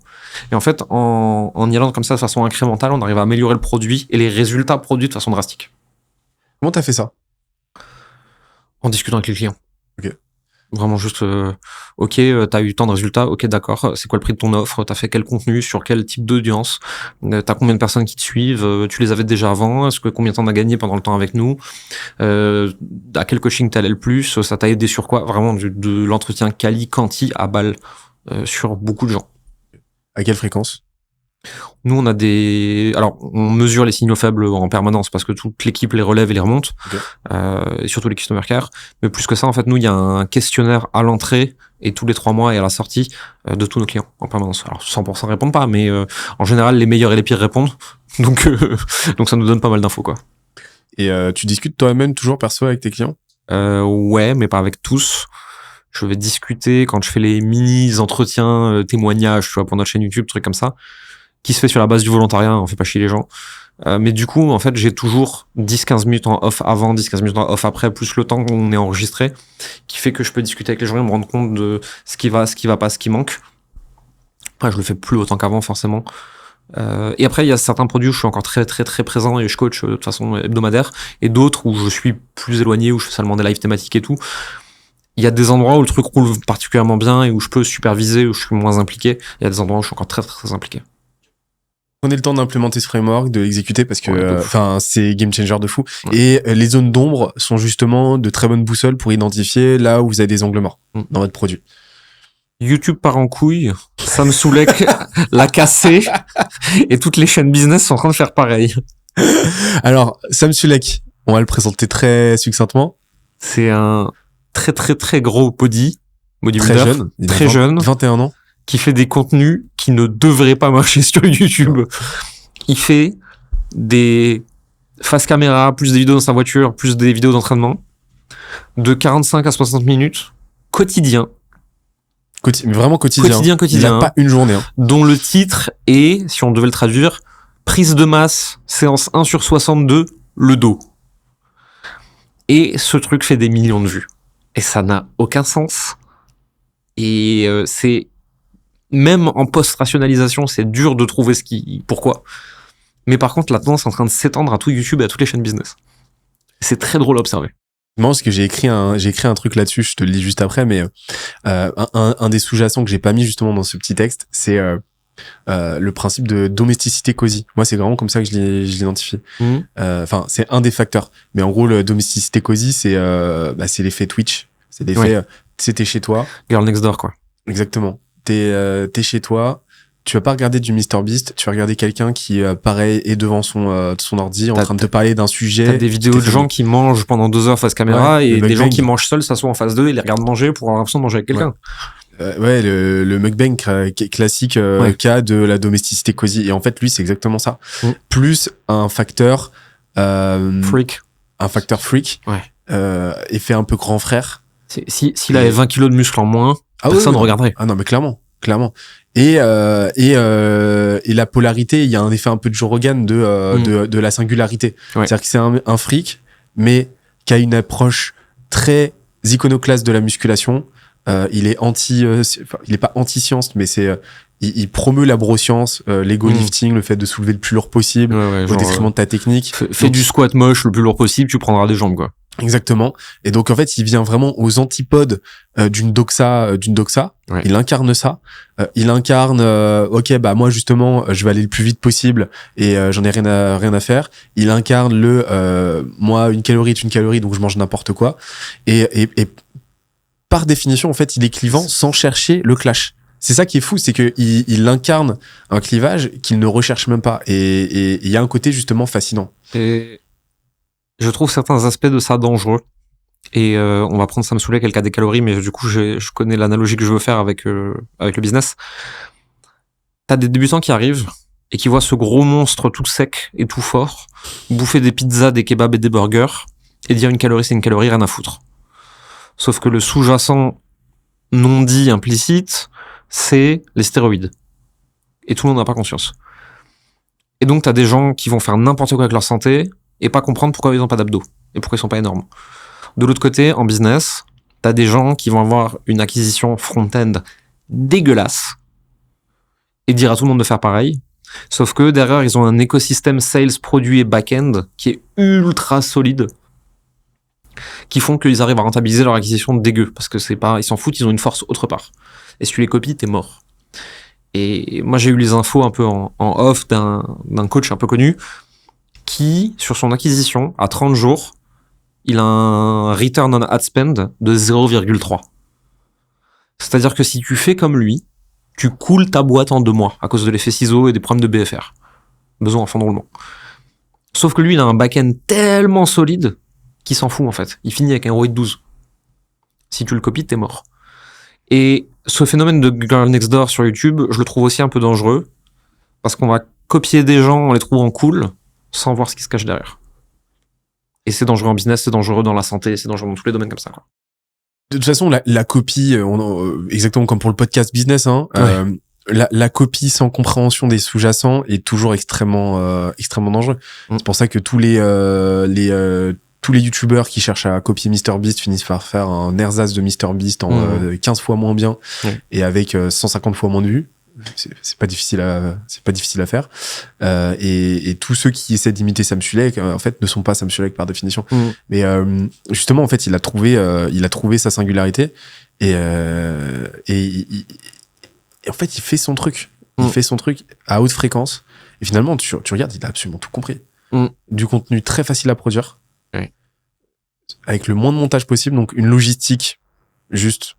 Et en fait, en y allant comme ça de façon incrémentale, on arrive à améliorer le produit et les résultats produits de façon drastique. comment t'as fait ça? En discutant avec les clients. Ok. Vraiment juste, ok, t'as eu tant de résultats, ok, d'accord, c'est quoi le prix de ton offre, t'as fait quel contenu, sur quel type d'audience, t'as combien de personnes qui te suivent, tu les avais déjà avant, combien de temps t'as gagné pendant le temps avec nous, à quel coaching t'allais le plus, ça t'a aidé sur quoi, vraiment de l'entretien quali, quanti à balle sur beaucoup de gens. À quelle fréquence? Nous, on a alors, on mesure les signaux faibles en permanence parce que toute l'équipe les relève et les remonte, Ok. et surtout les customer care. Mais plus que ça, en fait, nous, il y a un questionnaire à l'entrée et tous les 3 mois et à la sortie de tous nos clients en permanence. Alors, 100% répondent pas, mais en général, les meilleurs et les pires répondent. Donc, donc ça nous donne pas mal d'infos, quoi. Et tu discutes toi-même toujours perso avec tes clients? Ouais, mais pas avec tous. Je vais discuter quand je fais les mini-entretiens, témoignages, tu vois, pour notre chaîne YouTube, trucs comme ça, qui se fait sur la base du volontariat, on fait pas chier les gens. Mais du coup, en fait, j'ai toujours 10-15 minutes en off avant, 10-15 minutes en off après, plus le temps qu'on est enregistré, qui fait que je peux discuter avec les gens et me rendre compte de ce qui va pas, ce qui manque. Après, je le fais plus autant qu'avant, forcément. Et après, il y a certains produits où je suis encore très très très présent et je coach de façon hebdomadaire, et d'autres où je suis plus éloigné, où je fais seulement des lives thématiques et tout. Il y a des endroits où le truc roule particulièrement bien et où je peux superviser, où je suis moins impliqué. Il y a des endroits où je suis encore très très, très impliqué. Prenez le temps d'implémenter ce framework, de l'exécuter parce que Ouais, de ouf. c'est game changer de fou. Ouais. Et les zones d'ombre sont justement de très bonnes boussoles pour identifier là où vous avez des angles morts dans votre produit. YouTube part en couille, Sam Soulek l'a cassé et toutes les chaînes business sont en train de faire pareil. Alors, Sam Sulek, on va le présenter très succinctement. C'est un très très très gros bodybuilder, Très jeune. Il a très jeune, 21 ans. qui fait des contenus qui ne devraient pas marcher sur YouTube. Il fait des face caméra, plus des vidéos dans sa voiture, plus des vidéos d'entraînement, de 45 à 60 minutes, quotidien, Mais vraiment quotidien. Quotidien, Il a pas une journée. Hein. dont le titre est, si on devait le traduire, prise de masse, séance 1 sur 62, le dos. Et ce truc fait des millions de vues. Et ça n'a aucun sens. Et c'est, même en post-rationalisation, c'est dur de trouver pourquoi. Mais par contre, la tendance est en train de s'étendre à tout YouTube et à toutes les chaînes business. C'est très drôle à observer. Non, parce que j'ai écrit un truc là-dessus, je te le lis juste après, mais un des sous-jacents que j'ai pas mis justement dans ce petit texte, c'est le principe de domesticité cosy. Moi, c'est vraiment comme ça que je l'identifie. Enfin, c'est un des facteurs. Mais en gros, le domesticité cosy, c'est l'effet Twitch. C'est l'effet, t'es chez toi. Girl Next Door, quoi. Exactement. T'es chez toi. Tu vas pas regarder du MrBeast, tu vas regarder quelqu'un qui, pareil, est devant son ordi en train de te parler d'un sujet. T'as des vidéos de gens qui mangent pendant 2 heures face caméra, et des gens qui mangent seuls s'assoient en face d'eux et les regardent manger pour avoir l'impression de manger avec quelqu'un. Le mukbang classique cas de la domesticité cosy. Et en fait, lui, c'est exactement ça. Plus un facteur freak. Un facteur freak. Effet un peu grand frère. S'il avait 20 kilos de muscles en moins, personne ne regarderait. Ah non, mais clairement. Et la polarité, il y a un effet un peu de Joe Rogan de la singularité. C'est-à-dire que c'est un freak, mais qui a une approche très iconoclaste de la musculation. Il est il est pas anti-science, mais il promeut la broscience, l'ego lifting, le fait de soulever le plus lourd possible, au détriment de ta technique. Fais du squat moche le plus lourd possible, tu prendras des jambes, quoi. Exactement. Et donc en fait, il vient vraiment aux antipodes d'une doxa. Il incarne ça. Il incarne moi justement, je vais aller le plus vite possible et j'en ai rien à faire. Il incarne moi une calorie est une calorie, donc je mange n'importe quoi. Et par définition, en fait, il est clivant sans chercher le clash. C'est ça qui est fou, c'est que il incarne un clivage qu'il ne recherche même pas. Et il y a un côté justement fascinant. Et je trouve certains aspects de ça dangereux. Et on va prendre Sam Soulek, le cas des calories, mais du coup, je connais l'analogie que je veux faire avec le business. T'as des débutants qui arrivent et qui voient ce gros monstre tout sec et tout fort bouffer des pizzas, des kebabs et des burgers et dire une calorie, c'est une calorie, rien à foutre. Sauf que le sous-jacent non dit, implicite, c'est les stéroïdes. Et tout le monde n'a pas conscience. Et donc, t'as des gens qui vont faire n'importe quoi avec leur santé et pas comprendre pourquoi ils n'ont pas d'abdos et pourquoi ils sont pas énormes. De l'autre côté, en business, t'as des gens qui vont avoir une acquisition front-end dégueulasse et dire à tout le monde de faire pareil. Sauf que derrière, ils ont un écosystème sales, produit et back-end qui est ultra solide, qui font qu'ils arrivent à rentabiliser leur acquisition dégueu, parce que ils s'en foutent, ils ont une force autre part. Et si tu les copies, t'es mort. Et moi, j'ai eu les infos un peu en off d'un coach un peu connu qui, sur son acquisition, à 30 jours, il a un return on ad spend de 0,3. C'est-à-dire que si tu fais comme lui, tu coules ta boîte en 2 mois à cause de l'effet ciseau et des problèmes de BFR. Besoin en fond de roulement. Sauf que lui, il a un back-end tellement solide qu'il s'en fout, en fait. Il finit avec un ROI de 12. Si tu le copies, t'es mort. Et ce phénomène de Girl Next Door sur YouTube, je le trouve aussi un peu dangereux, parce qu'on va copier des gens en les trouvant cool, sans voir ce qui se cache derrière. Et c'est dangereux en business, c'est dangereux dans la santé, c'est dangereux dans tous les domaines comme ça, quoi. De toute façon, la copie, exactement comme pour le podcast business, hein, la copie sans compréhension des sous-jacents est toujours extrêmement dangereux. C'est pour ça que tous les youtubeurs qui cherchent à copier MrBeast finissent par faire un ersatz de MrBeast en 15 fois moins bien et avec 150 fois moins de vues. C'est pas difficile à faire. Et tous ceux qui essaient d'imiter Sam Sulek, en fait, ne sont pas Sam Sulek par définition. Mais justement, en fait, il a trouvé sa singularité et en fait, il fait son truc. Il fait son truc à haute fréquence. Et finalement, tu regardes, il a absolument tout compris. Du contenu très facile à produire, avec le moins de montage possible, donc une logistique juste.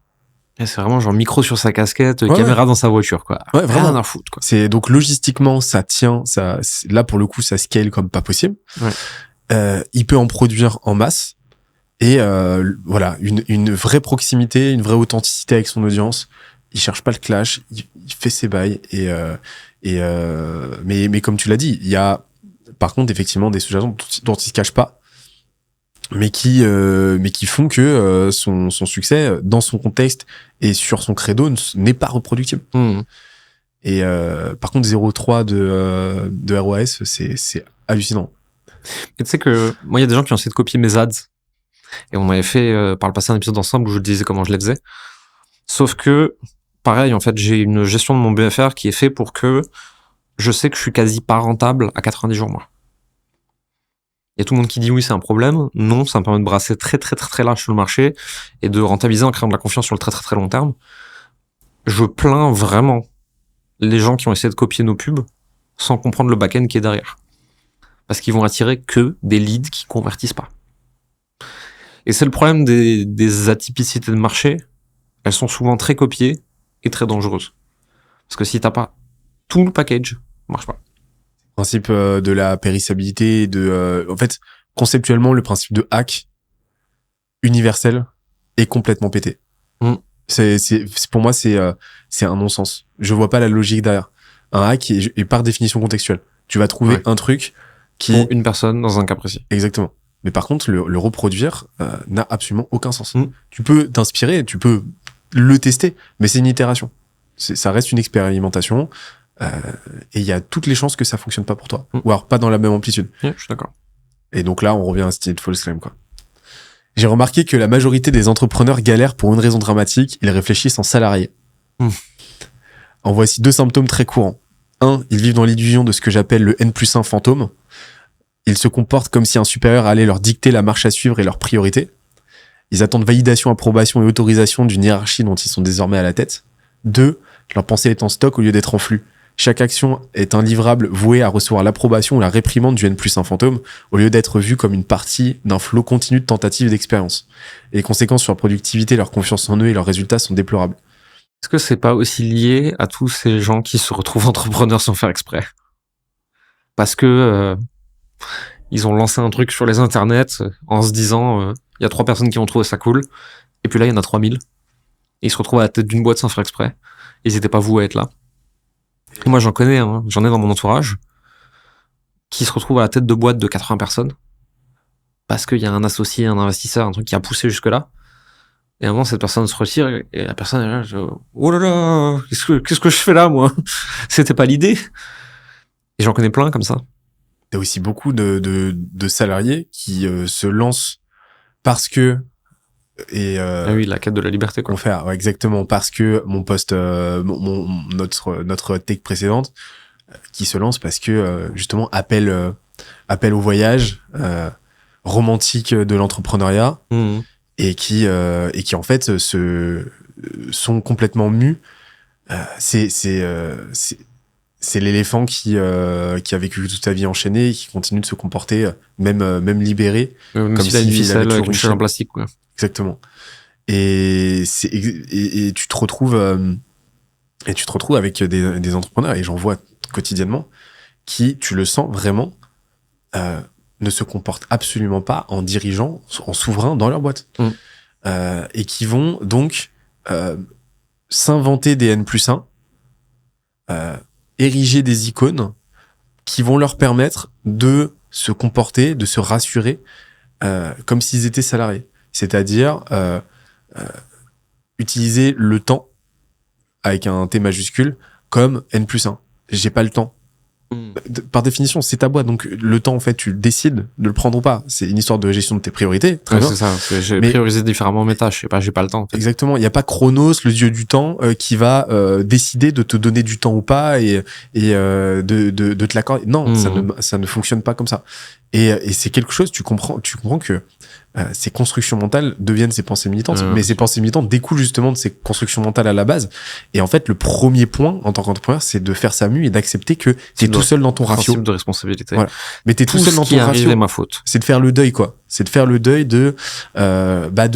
Et c'est vraiment genre micro sur sa casquette, caméra dans sa voiture, quoi. Ouais, vraiment. Rien à foutre, quoi. C'est donc logistiquement, ça tient, là pour le coup, ça scale comme pas possible. Il peut en produire en masse et voilà, une vraie proximité, une vraie authenticité avec son audience. Il cherche pas le clash, il fait ses bails mais comme tu l'as dit, il y a par contre effectivement des sous-jacents dont il se cache pas. Mais qui font que son succès dans son contexte et sur son credo n'est pas reproductible. Et par contre 0,3 de ROAS, c'est hallucinant. Et tu sais que moi il y a des gens qui ont essayé de copier mes ads et on avait fait par le passé un épisode ensemble où je disais comment je les faisais. Sauf que pareil, en fait, j'ai une gestion de mon BFR qui est fait pour que je sais que je suis quasi pas rentable à 90 jours moi. Il y a tout le monde qui dit oui, c'est un problème. Non, ça me permet de brasser très très très très large sur le marché et de rentabiliser en créant de la confiance sur le très très très long terme. Je plains vraiment les gens qui ont essayé de copier nos pubs sans comprendre le back-end qui est derrière. Parce qu'ils vont attirer que des leads qui convertissent pas. Et c'est le problème des atypicités de marché. Elles sont souvent très copiées et très dangereuses. Parce que si t'as pas tout le package, ça marche pas. Principe de la périssabilité, en fait, conceptuellement, le principe de hack universel est complètement pété. C'est pour moi, c'est un non-sens. Je vois pas la logique derrière. Un hack est par définition contextuel. Tu vas trouver un truc qui... Pour une personne dans un cas précis. Exactement. Mais par contre, le reproduire n'a absolument aucun sens. Tu peux t'inspirer, tu peux le tester, mais c'est une itération. Ça reste une expérimentation. Et il y a toutes les chances que ça fonctionne pas pour toi. Ou alors pas dans la même amplitude. Je suis d'accord. Et donc là, on revient à un style de false claim, quoi. J'ai remarqué que la majorité des entrepreneurs galèrent pour une raison dramatique, ils réfléchissent en salarié. En voici 2 symptômes très courants. 1, ils vivent dans l'illusion de ce que j'appelle le N+1 fantôme. Ils se comportent comme si un supérieur allait leur dicter la marche à suivre et leurs priorités. Ils attendent validation, approbation et autorisation d'une hiérarchie dont ils sont désormais à la tête. 2, leur pensée est en stock au lieu d'être en flux. Chaque action est un livrable voué à recevoir l'approbation ou la réprimande du N+1 fantôme, au lieu d'être vu comme une partie d'un flot continu de tentatives d'expérience. Et les conséquences sur la productivité, leur confiance en eux et leurs résultats sont déplorables. Est-ce que c'est pas aussi lié à tous ces gens qui se retrouvent entrepreneurs sans faire exprès? Parce que ils ont lancé un truc sur les internets en se disant il y a 3 personnes qui ont trouvé ça cool, et puis là il y en a 3000. Et ils se retrouvent à la tête d'une boîte sans faire exprès. Ils n'étaient pas voués à être là. Et moi j'en connais, j'en ai dans mon entourage, qui se retrouvent à la tête de boîtes de 80 personnes, parce qu'il y a un associé, un investisseur, un truc qui a poussé jusque là. Et à un moment, cette personne se retire et la personne est là, oh là là, qu'est-ce que je fais là, moi? C'était pas l'idée. Et j'en connais plein comme ça. T'as aussi beaucoup de salariés qui se lancent parce que ah oui, la quête de la liberté, quoi. Ouais, exactement, parce que mon poste, notre tech précédente, qui se lance parce que justement appel au voyage romantique de l'entrepreneuriat. Et qui en fait sont complètement mus. C'est l'éléphant qui a vécu toute sa vie enchaîné et qui continue de se comporter même libéré, comme s'il a une ficelle avec une chaîne en plastique, quoi. Exactement. Et tu te retrouves Et tu te retrouves avec des entrepreneurs, et j'en vois quotidiennement, qui, tu le sens vraiment, ne se comportent absolument pas en dirigeant, en souverain dans leur boîte. Et qui vont donc s'inventer des N+1, ériger des icônes qui vont leur permettre de se comporter, de se rassurer comme s'ils étaient salariés. C'est-à-dire utiliser le temps avec un T majuscule comme N+1. J'ai pas le temps. Par définition, c'est ta boîte, donc le temps, en fait, tu décides de le prendre ou pas. C'est une histoire de gestion de tes priorités. Très bien. C'est ça. J'ai priorisé différemment mes tâches. J'ai pas le temps. En fait. Exactement. Il n'y a pas Chronos, le dieu du temps, qui va décider de te donner du temps ou pas et de te l'accorder. Non, ça ne fonctionne pas comme ça. Et c'est quelque chose. Tu comprends que ces constructions mentales deviennent ces pensées militantes, mais ces pensées militantes découlent justement de ces constructions mentales à la base. Et en fait, le premier point en tant qu'entrepreneur, c'est de faire sa mue et d'accepter que t'es tout seul dans ton ratio. Principe de responsabilité. Voilà. Mais t'es tout seul dans ton ratio. C'est ma faute. C'est de faire le deuil, quoi. C'est de faire le deuil de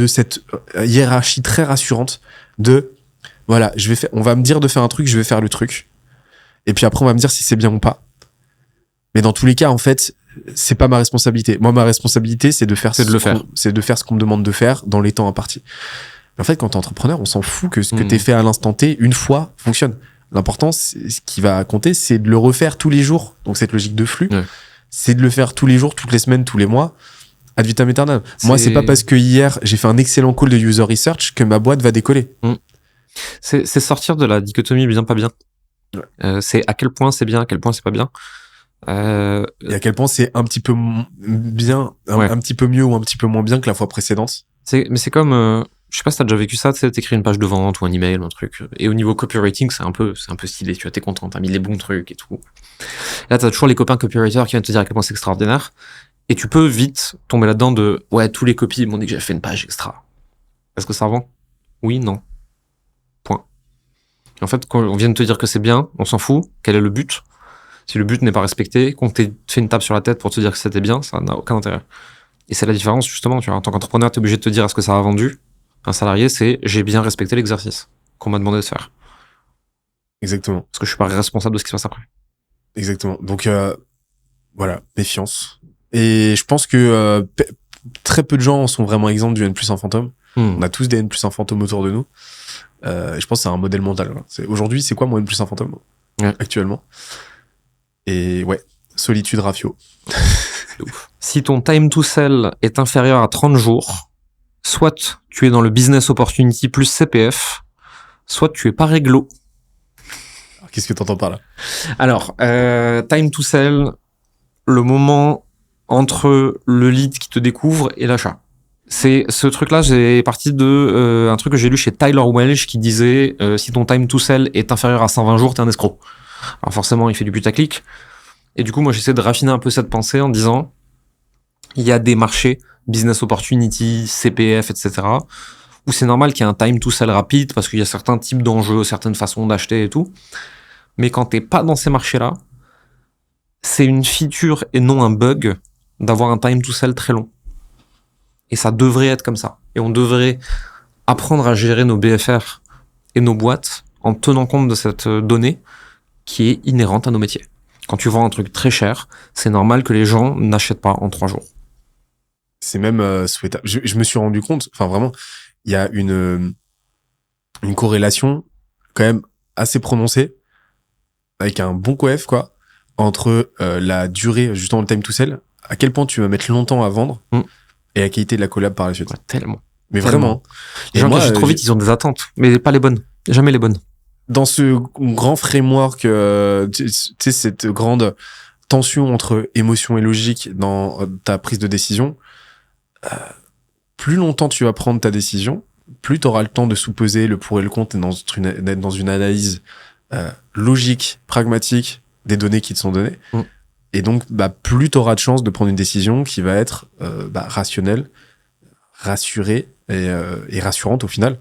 cette hiérarchie très rassurante de, voilà, on va me dire de faire un truc, je vais faire le truc. Et puis après, on va me dire si c'est bien ou pas. Mais dans tous les cas, en fait, c'est pas ma responsabilité. Moi, ma responsabilité, c'est de faire ce qu'on me demande de faire dans les temps impartis. En fait, quand t'es entrepreneur, on s'en fout que ce que t'es fait à l'instant T, une fois, fonctionne. L'important, ce qui va compter, c'est de le refaire tous les jours. Donc, cette logique de flux, c'est de le faire tous les jours, toutes les semaines, tous les mois, ad vitam aeternam. Moi, c'est pas parce que hier, j'ai fait un excellent call de user research que ma boîte va décoller. C'est sortir de la dichotomie bien, pas bien. C'est à quel point c'est bien, à quel point c'est pas bien. Et à quel point c'est un petit peu bien, un petit peu mieux ou un petit peu moins bien que la fois précédente. Mais c'est comme, je sais pas si t'as déjà vécu ça, tu sais, t'écris une page de vente ou un email ou un truc. Et au niveau copywriting, c'est un peu stylé, tu vois, t'es content, t'as mis les bons trucs et tout. Là, t'as toujours les copains copywriters qui viennent te dire à quel point c'est extraordinaire. Et tu peux vite tomber là-dedans de, ouais, tous les copies m'ont dit que j'avais fait une page extra. Est-ce que ça vend? Oui, non. Point. Et en fait, quand on vient de te dire que c'est bien, on s'en fout. Quel est le but? Si le but n'est pas respecté, qu'on t'ait fait une tape sur la tête pour te dire que c'était bien, ça n'a aucun intérêt. Et c'est la différence, justement, tu vois. En tant qu'entrepreneur, t'es obligé de te dire est-ce que ça a vendu? Un salarié, c'est j'ai bien respecté l'exercice qu'on m'a demandé de faire. Exactement. Parce que je suis pas responsable de ce qui se passe après. Exactement. Donc, voilà, méfiance. Et je pense que très peu de gens sont vraiment exempts du N+1 fantôme. On a tous des N+1 fantômes autour de nous. Je pense que c'est un modèle mental. Aujourd'hui, c'est quoi mon N+1 fantôme actuellement? Et ouais, solitude ratio. Si ton time to sell est inférieur à 30 jours, soit tu es dans le business opportunity plus CPF, soit tu es pas réglo. Alors, qu'est-ce que t'entends par là? Alors, time to sell, le moment entre le lead qui te découvre et l'achat. C'est ce truc-là, j'ai parti de un truc que j'ai lu chez Tyler Welch qui disait si ton time to sell est inférieur à 120 jours, t'es un escroc. Alors forcément, il fait du putaclic. Et du coup, moi, j'essaie de raffiner un peu cette pensée en disant il y a des marchés, business opportunity, CPF, etc., où c'est normal qu'il y ait un time to sell rapide parce qu'il y a certains types d'enjeux, certaines façons d'acheter et tout. Mais quand t'es pas dans ces marchés-là, c'est une feature et non un bug d'avoir un time to sell très long. Et ça devrait être comme ça. Et on devrait apprendre à gérer nos BFR et nos boîtes en tenant compte de cette donnée qui est inhérente à nos métiers. Quand tu vends un truc très cher, c'est normal que les gens n'achètent pas en 3 jours. C'est même souhaitable. Je me suis rendu compte, enfin vraiment, il y a une corrélation quand même assez prononcée avec un bon coef, quoi, entre la durée, justement le time to sell, à quel point tu vas mettre longtemps à vendre et la qualité de la collab par la suite. Ouais, tellement. Mais vraiment. Les gens qui achètent trop vite, ils ont des attentes, mais pas les bonnes. Jamais les bonnes. Dans ce grand framework, tu sais, cette grande tension entre émotion et logique dans ta prise de décision, plus longtemps tu vas prendre ta décision, plus tu auras le temps de sous-peser le pour et le contre et d'être dans une analyse logique, pragmatique des données qui te sont données. Et donc, plus tu auras de chances de prendre une décision qui va être rationnelle, rassurée et rassurante au final.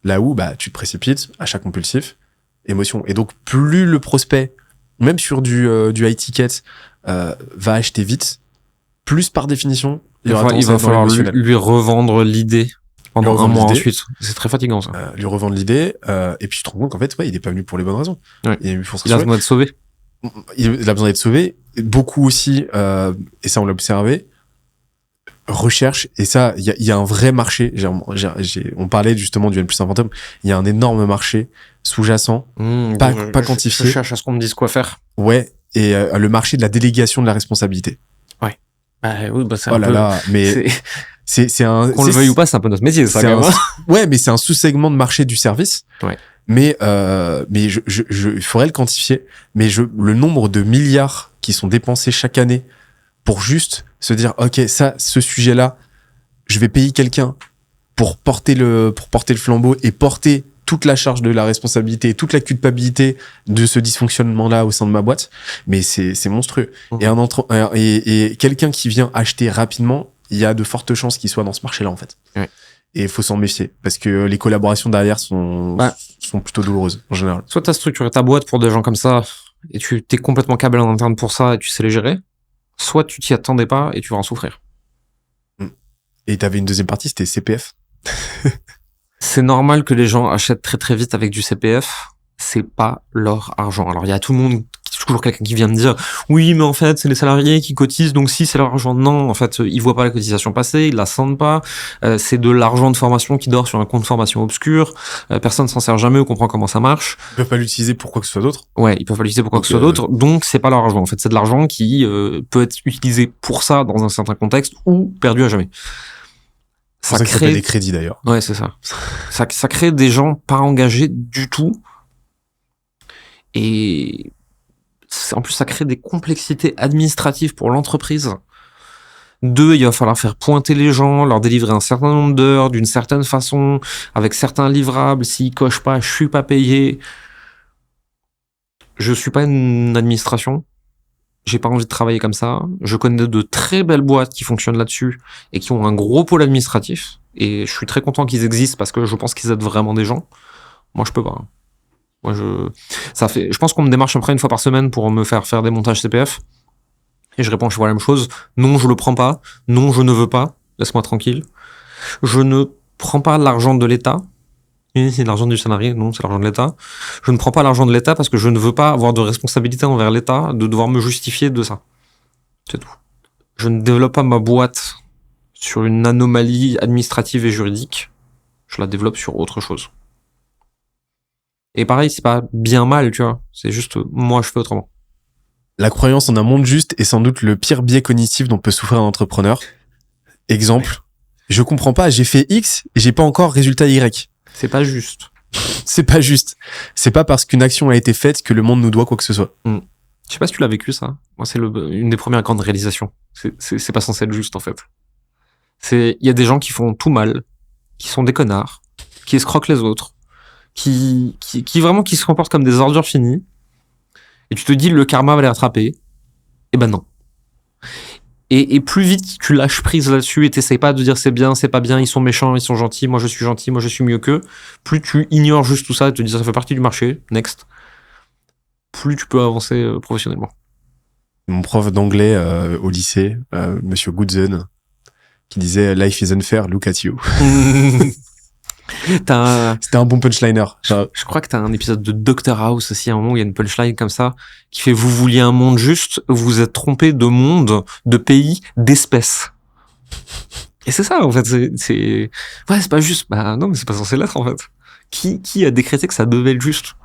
Là où tu te précipites, achat compulsif, émotion. Et donc, plus le prospect, même sur du high ticket, va acheter vite, plus par définition, il va falloir lui revendre l'idée Pendant un revendre mois l'idée. ensuite. C'est très fatigant, ça. Lui revendre l'idée, et puis tu te rends compte qu'en fait, ouais, il est pas venu pour les bonnes raisons. Ouais. Il est venu pour se Il a rassurer. besoin d'être sauvé. Il a besoin d'être sauvé. Beaucoup aussi, et ça on l'a observé, recherche, et ça, il y a un vrai marché. On parlait justement du N plus un fantôme. Il y a un énorme marché sous-jacent, pas quantifié. Je cherche à ce qu'on me dise quoi faire. Ouais, et le marché de la délégation de la responsabilité. Oui, c'est Oh un là peu... là, mais c'est un... Qu'on le veuille ou pas, c'est un peu notre métier, ça, c'est quand même. ouais, mais c'est un sous-segment de marché du service. Ouais. Mais il faudrait le quantifier. Mais le nombre de milliards qui sont dépensés chaque année pour juste se dire, ok, ce sujet-là, je vais payer quelqu'un pour porter le flambeau et porter toute la charge de la responsabilité, toute la culpabilité de ce dysfonctionnement-là au sein de ma boîte. Mais c'est monstrueux. Et quelqu'un qui vient acheter rapidement, il y a de fortes chances qu'il soit dans ce marché-là, en fait. Ouais. Et il faut s'en méfier parce que les collaborations derrière sont plutôt douloureuses en général. Soit t'as structuré ta boîte pour des gens comme ça et tu t'es complètement câblé en interne pour ça et tu sais les gérer. Soit tu t'y attendais pas et tu vas en souffrir. Et t'avais une deuxième partie, c'était CPF. C'est normal que les gens achètent très très vite avec du CPF. C'est pas leur argent. Alors il y a tout le monde, toujours quelqu'un qui vient me dire oui mais en fait c'est les salariés qui cotisent donc si c'est leur argent. Non, en fait ils voient pas la cotisation passer, ils la sentent pas. C'est de l'argent de formation qui dort sur un compte formation obscur. Personne s'en sert jamais ou comprend comment ça marche. Ils peuvent pas l'utiliser pour quoi que ce soit d'autre. Ouais, ils peuvent pas l'utiliser pour quoi que ce soit d'autre. Donc c'est pas leur argent. En fait c'est de l'argent qui peut être utilisé pour ça dans un certain contexte ou perdu à jamais. C'est pour ça que ça s'appelle des crédits d'ailleurs. Ouais, c'est ça. Ça crée des gens pas engagés du tout. Et en plus, ça crée des complexités administratives pour l'entreprise. 2, il va falloir faire pointer les gens, leur délivrer un certain nombre d'heures, d'une certaine façon, avec certains livrables. S'ils cochent pas, je suis pas payé. Je suis pas une administration. J'ai pas envie de travailler comme ça. Je connais de très belles boîtes qui fonctionnent là-dessus et qui ont un gros pôle administratif. Et je suis très content qu'ils existent parce que je pense qu'ils aident vraiment des gens. Moi, je peux pas. Moi, je pense qu'on me démarche à peu près une fois par semaine pour me faire des montages CPF. Et je réponds, je vois la même chose. Non, je le prends pas. Non, je ne veux pas. Laisse-moi tranquille. Je ne prends pas l'argent de l'État. C'est l'argent du salarié. Non, c'est l'argent de l'État. Je ne prends pas l'argent de l'État parce que je ne veux pas avoir de responsabilité envers l'État, de devoir me justifier de ça. C'est tout. Je ne développe pas ma boîte sur une anomalie administrative et juridique. Je la développe sur autre chose. Et pareil, c'est pas bien mal, tu vois. C'est juste, moi, je fais autrement. La croyance en un monde juste est sans doute le pire biais cognitif dont peut souffrir un entrepreneur. Exemple, je comprends pas, j'ai fait X et j'ai pas encore résultat Y. C'est pas juste. C'est pas juste. C'est pas parce qu'une action a été faite que le monde nous doit quoi que ce soit. Je sais pas si tu l'as vécu, ça. Moi, c'est une des premières grandes réalisations. C'est pas censé être juste, en fait. Il y a des gens qui font tout mal, qui sont des connards, qui escroquent les autres, qui vraiment qui se comportent comme des ordures finies. Et tu te dis, le karma va les rattraper. Eh ben non. Et plus vite tu lâches prise là-dessus et t'essayes pas de dire c'est bien, c'est pas bien, ils sont méchants, ils sont gentils, moi je suis gentil, moi je suis mieux qu'eux, plus tu ignores juste tout ça et te dis ça fait partie du marché, next, plus tu peux avancer professionnellement. Mon prof d'anglais au lycée, Monsieur Goodzen, qui disait « Life is unfair, look at you ». C'était un bon punchliner. Je crois que t'as un épisode de Dr House aussi, à un moment où il y a une punchline comme ça, qui fait « Vous vouliez un monde juste, vous vous êtes trompé de monde, de pays, d'espèces ». Et c'est ça, en fait, ouais, c'est pas juste. Bah non, mais c'est pas censé l'être, en fait. Qui a décrété que ça devait être juste?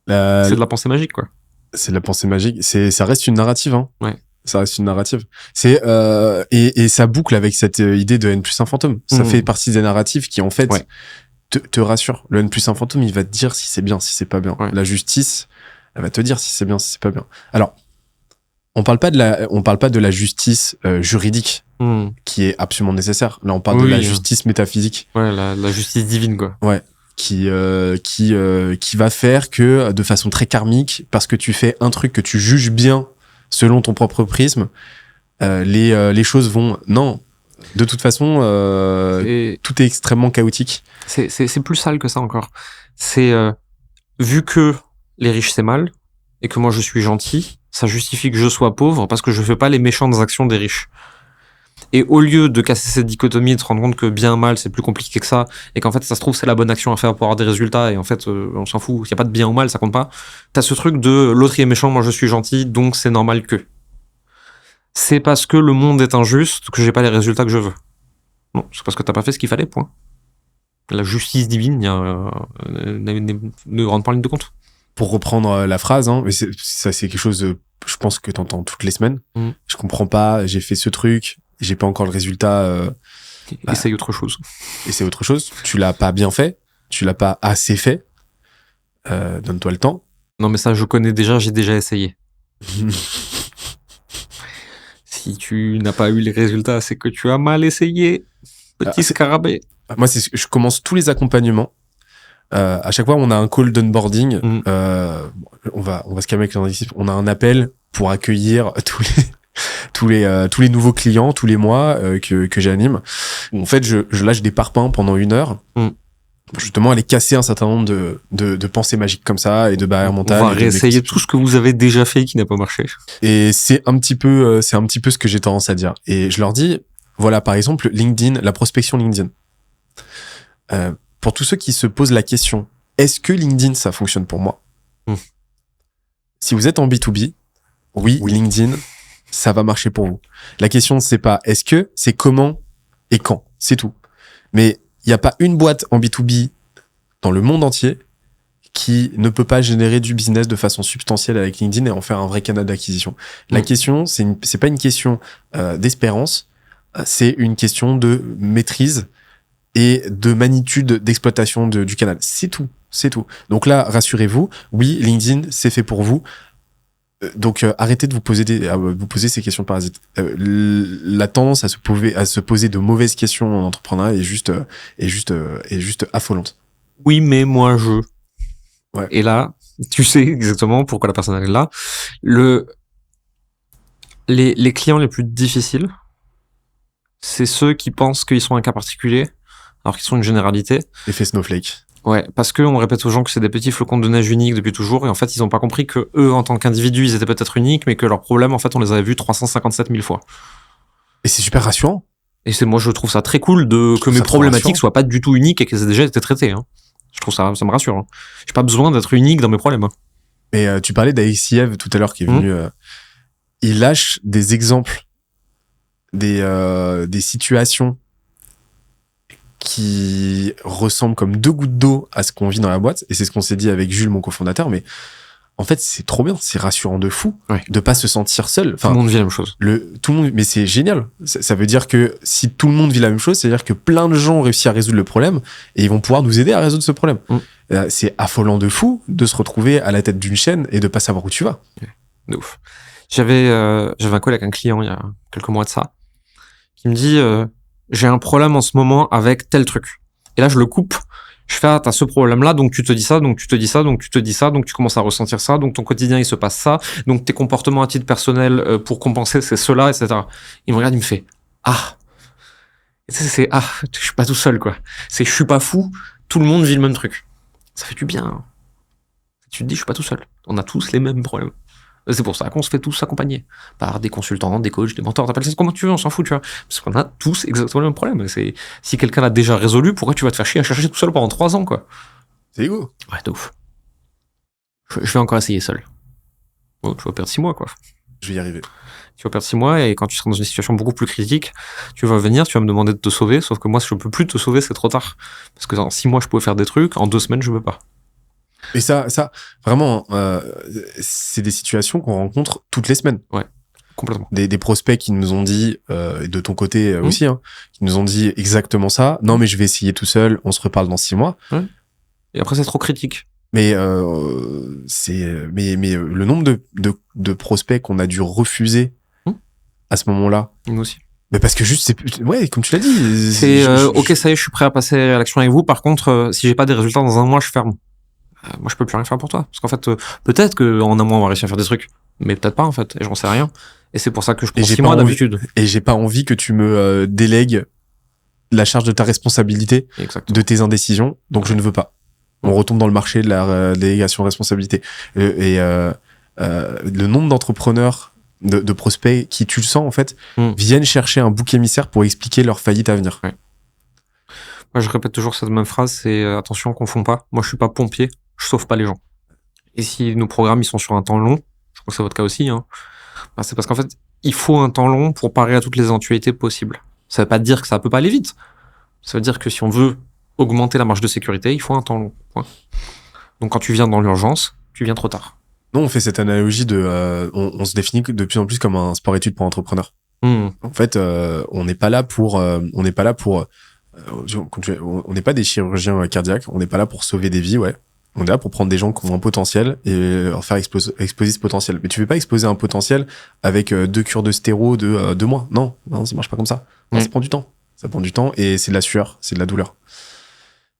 C'est de la pensée magique, quoi. C'est de la pensée magique. Ça reste une narrative, hein. Ouais. Ça reste une narrative. Et ça boucle avec cette idée de N plus un fantôme. Ça fait partie des narratives qui, en fait, te rassurent. Le N plus un fantôme, il va te dire si c'est bien, si c'est pas bien. Ouais. La justice, elle va te dire si c'est bien, si c'est pas bien. Alors, on parle pas de la justice juridique, qui est absolument nécessaire. Là, on parle de la justice métaphysique. Ouais, la justice divine, quoi. Ouais. Qui va faire que, de façon très karmique, parce que tu fais un truc que tu juges bien selon ton propre prisme, les choses vont... Non, de toute façon, tout est extrêmement chaotique. C'est plus sale que ça encore. C'est vu que les riches c'est mal, et que moi je suis gentil, ça justifie que je sois pauvre parce que je fais pas les méchantes actions des riches. Et au lieu de casser cette dichotomie, de se rendre compte que bien, mal, c'est plus compliqué que ça, et qu'en fait, ça se trouve, c'est la bonne action à faire pour avoir des résultats, et en fait, on s'en fout, il n'y a pas de bien ou mal, ça compte pas. T'as ce truc de l'autre il est méchant, moi je suis gentil, donc c'est normal que. C'est parce que le monde est injuste que j'ai pas les résultats que je veux. Non, c'est parce que t'as pas fait ce qu'il fallait, point. La justice divine ne rentre pas en ligne de compte. Pour reprendre la phrase, hein, mais ça c'est quelque chose, je pense que t'entends toutes les semaines. Je comprends pas, j'ai fait ce truc, j'ai pas encore le résultat. Essaye autre chose. Et c'est autre chose. Tu l'as pas bien fait, tu l'as pas assez fait. Donne-toi le temps. Non mais ça je connais déjà, j'ai déjà essayé. Si tu n'as pas eu les résultats, c'est que tu as mal essayé. Petit scarabée. Moi, je commence tous les accompagnements. À chaque fois, on a un call d'onboarding. On va se calmer avec les On a un appel pour accueillir tous les nouveaux clients tous les mois que j'anime. En fait, je lâche des parpaings pendant 1 heure. Pour justement aller casser un certain nombre de pensées magiques comme ça et de barrières mentales. On va réessayer tout ce que vous avez déjà fait qui n'a pas marché. Et c'est un petit peu ce que j'ai tendance à dire. Et je leur dis, voilà, par exemple, LinkedIn, la prospection LinkedIn. Pour tous ceux qui se posent la question, est-ce que LinkedIn, ça fonctionne pour moi? Si vous êtes en B2B, oui, LinkedIn, ça va marcher pour vous. La question, c'est pas est-ce que, c'est comment et quand. C'est tout. Mais il n'y a pas une boîte en B2B dans le monde entier qui ne peut pas générer du business de façon substantielle avec LinkedIn et en faire un vrai canal d'acquisition. La question, c'est pas une question d'espérance, c'est une question de maîtrise et de magnitude d'exploitation du canal. C'est tout. C'est tout. Donc là, rassurez-vous, oui, LinkedIn, c'est fait pour vous. Donc arrêtez de vous poser ces questions parasites. La tendance à se poser de mauvaises questions en entrepreneuriat est juste affolante. Oui, mais moi je. Ouais. Et là, tu sais exactement pourquoi la personne elle est là. Les clients les plus difficiles, c'est ceux qui pensent qu'ils sont un cas particulier, alors qu'ils sont une généralité. Effet snowflake. Ouais, parce que on répète aux gens que c'est des petits flocons de neige uniques depuis toujours, et en fait, ils ont pas compris que eux, en tant qu'individus, ils étaient peut-être uniques, mais que leurs problèmes, en fait, on les avait vus 357 000 fois. Et c'est super rassurant. Et moi, je trouve ça très cool que mes problématiques soient pas du tout uniques et qu'elles aient déjà été traitées, hein. Je trouve ça me rassure, hein. J'ai pas besoin d'être unique dans mes problèmes, hein. Et tu parlais d'AXIEV tout à l'heure qui est venu, il lâche des exemples, des situations qui ressemblent comme 2 gouttes d'eau à ce qu'on vit dans la boîte. Et c'est ce qu'on s'est dit avec Jules, mon cofondateur. Mais en fait, c'est trop bien. C'est rassurant de fou de pas se sentir seul. Enfin, tout le monde vit la même chose. Tout le monde, mais c'est génial. Ça veut dire que si tout le monde vit la même chose, c'est-à-dire que plein de gens ont réussi à résoudre le problème et ils vont pouvoir nous aider à résoudre ce problème. C'est affolant de fou de se retrouver à la tête d'une chaîne et de pas savoir où tu vas. De ouf. J'avais un call avec un client il y a quelques mois de ça qui me dit j'ai un problème en ce moment avec tel truc. Et là, je le coupe. Je fais, t'as ce problème-là, donc tu te dis ça, donc tu te dis ça, donc tu te dis ça, donc tu commences à ressentir ça, donc ton quotidien, il se passe ça, donc tes comportements à titre personnel pour compenser, c'est cela, etc. Il me regarde, il me fait, je suis pas tout seul, quoi. Je suis pas fou, tout le monde vit le même truc. Ça fait du bien. Tu te dis, je suis pas tout seul. On a tous les mêmes problèmes. C'est pour ça qu'on se fait tous accompagner par des consultants, des coachs, des mentors, t'appelles ça comment tu veux, on s'en fout, tu vois. Parce qu'on a tous exactement le même problème. Si quelqu'un l'a déjà résolu, pourquoi tu vas te faire chier à chercher tout seul pendant 3 ans, quoi? C'est égo. Ouais, de ouf. Je vais encore essayer seul. Bon, tu vas perdre 6 mois, quoi. Je vais y arriver. Tu vas perdre 6 mois et quand tu seras dans une situation beaucoup plus critique, tu vas venir, tu vas me demander de te sauver, sauf que moi, si je peux plus te sauver, c'est trop tard. Parce que dans 6 mois, je pouvais faire des trucs, en 2 semaines, je peux pas. Et ça, vraiment, c'est des situations qu'on rencontre toutes les semaines. Ouais, complètement. Des prospects qui nous ont dit, et de ton côté aussi, hein, qui nous ont dit exactement ça. Non, mais je vais essayer tout seul, on se reparle dans 6 mois. Ouais. Et après, c'est trop critique. Mais le nombre de prospects qu'on a dû refuser à ce moment-là. Nous aussi. Mais parce que juste, ouais, comme tu l'as dit. Ok, ça y est, je suis prêt à passer à l'action avec vous. Par contre, si j'ai pas des résultats dans 1 mois, je ferme. Moi, je peux plus rien faire pour toi. Parce qu'en fait, peut-être qu'en 1 mois, on va réussir à faire des trucs. Mais peut-être pas, en fait. Et j'en sais rien. Et c'est pour ça que je prends 6 mois d'habitude. Et j'ai pas envie que tu me délègues la charge de ta responsabilité, de tes indécisions. Donc, je ne veux pas. On retombe dans le marché de la délégation de responsabilité. Le nombre d'entrepreneurs de prospects qui, tu le sens en fait, viennent chercher un bouc émissaire pour expliquer leur faillite à venir. Ouais. Moi, je répète toujours cette même phrase, c'est attention, on confond pas. Moi, je suis pas pompier, je sauve pas les gens. Et si nos programmes ils sont sur un temps long, je crois que c'est votre cas aussi, hein, ben, c'est parce qu'en fait, il faut un temps long pour parer à toutes les éventualités possibles. Ça veut pas dire que ça peut pas aller vite. Ça veut dire que si on veut augmenter la marge de sécurité, il faut un temps long. Point. Donc quand tu viens dans l'urgence, tu viens trop tard. Nous, on fait cette analogie on se définit de plus en plus comme un sport-étude pour entrepreneurs. En fait, on n'est pas là pour, on n'est pas des chirurgiens cardiaques, on n'est pas là pour sauver des vies, ouais. On est là pour prendre des gens qui ont un potentiel et leur faire exposer ce potentiel. Mais tu veux pas exposer un potentiel avec 2 cures de stéro de 2 mois. Non, ça marche pas comme ça. Non, ça prend du temps. Ça prend du temps et c'est de la sueur, c'est de la douleur.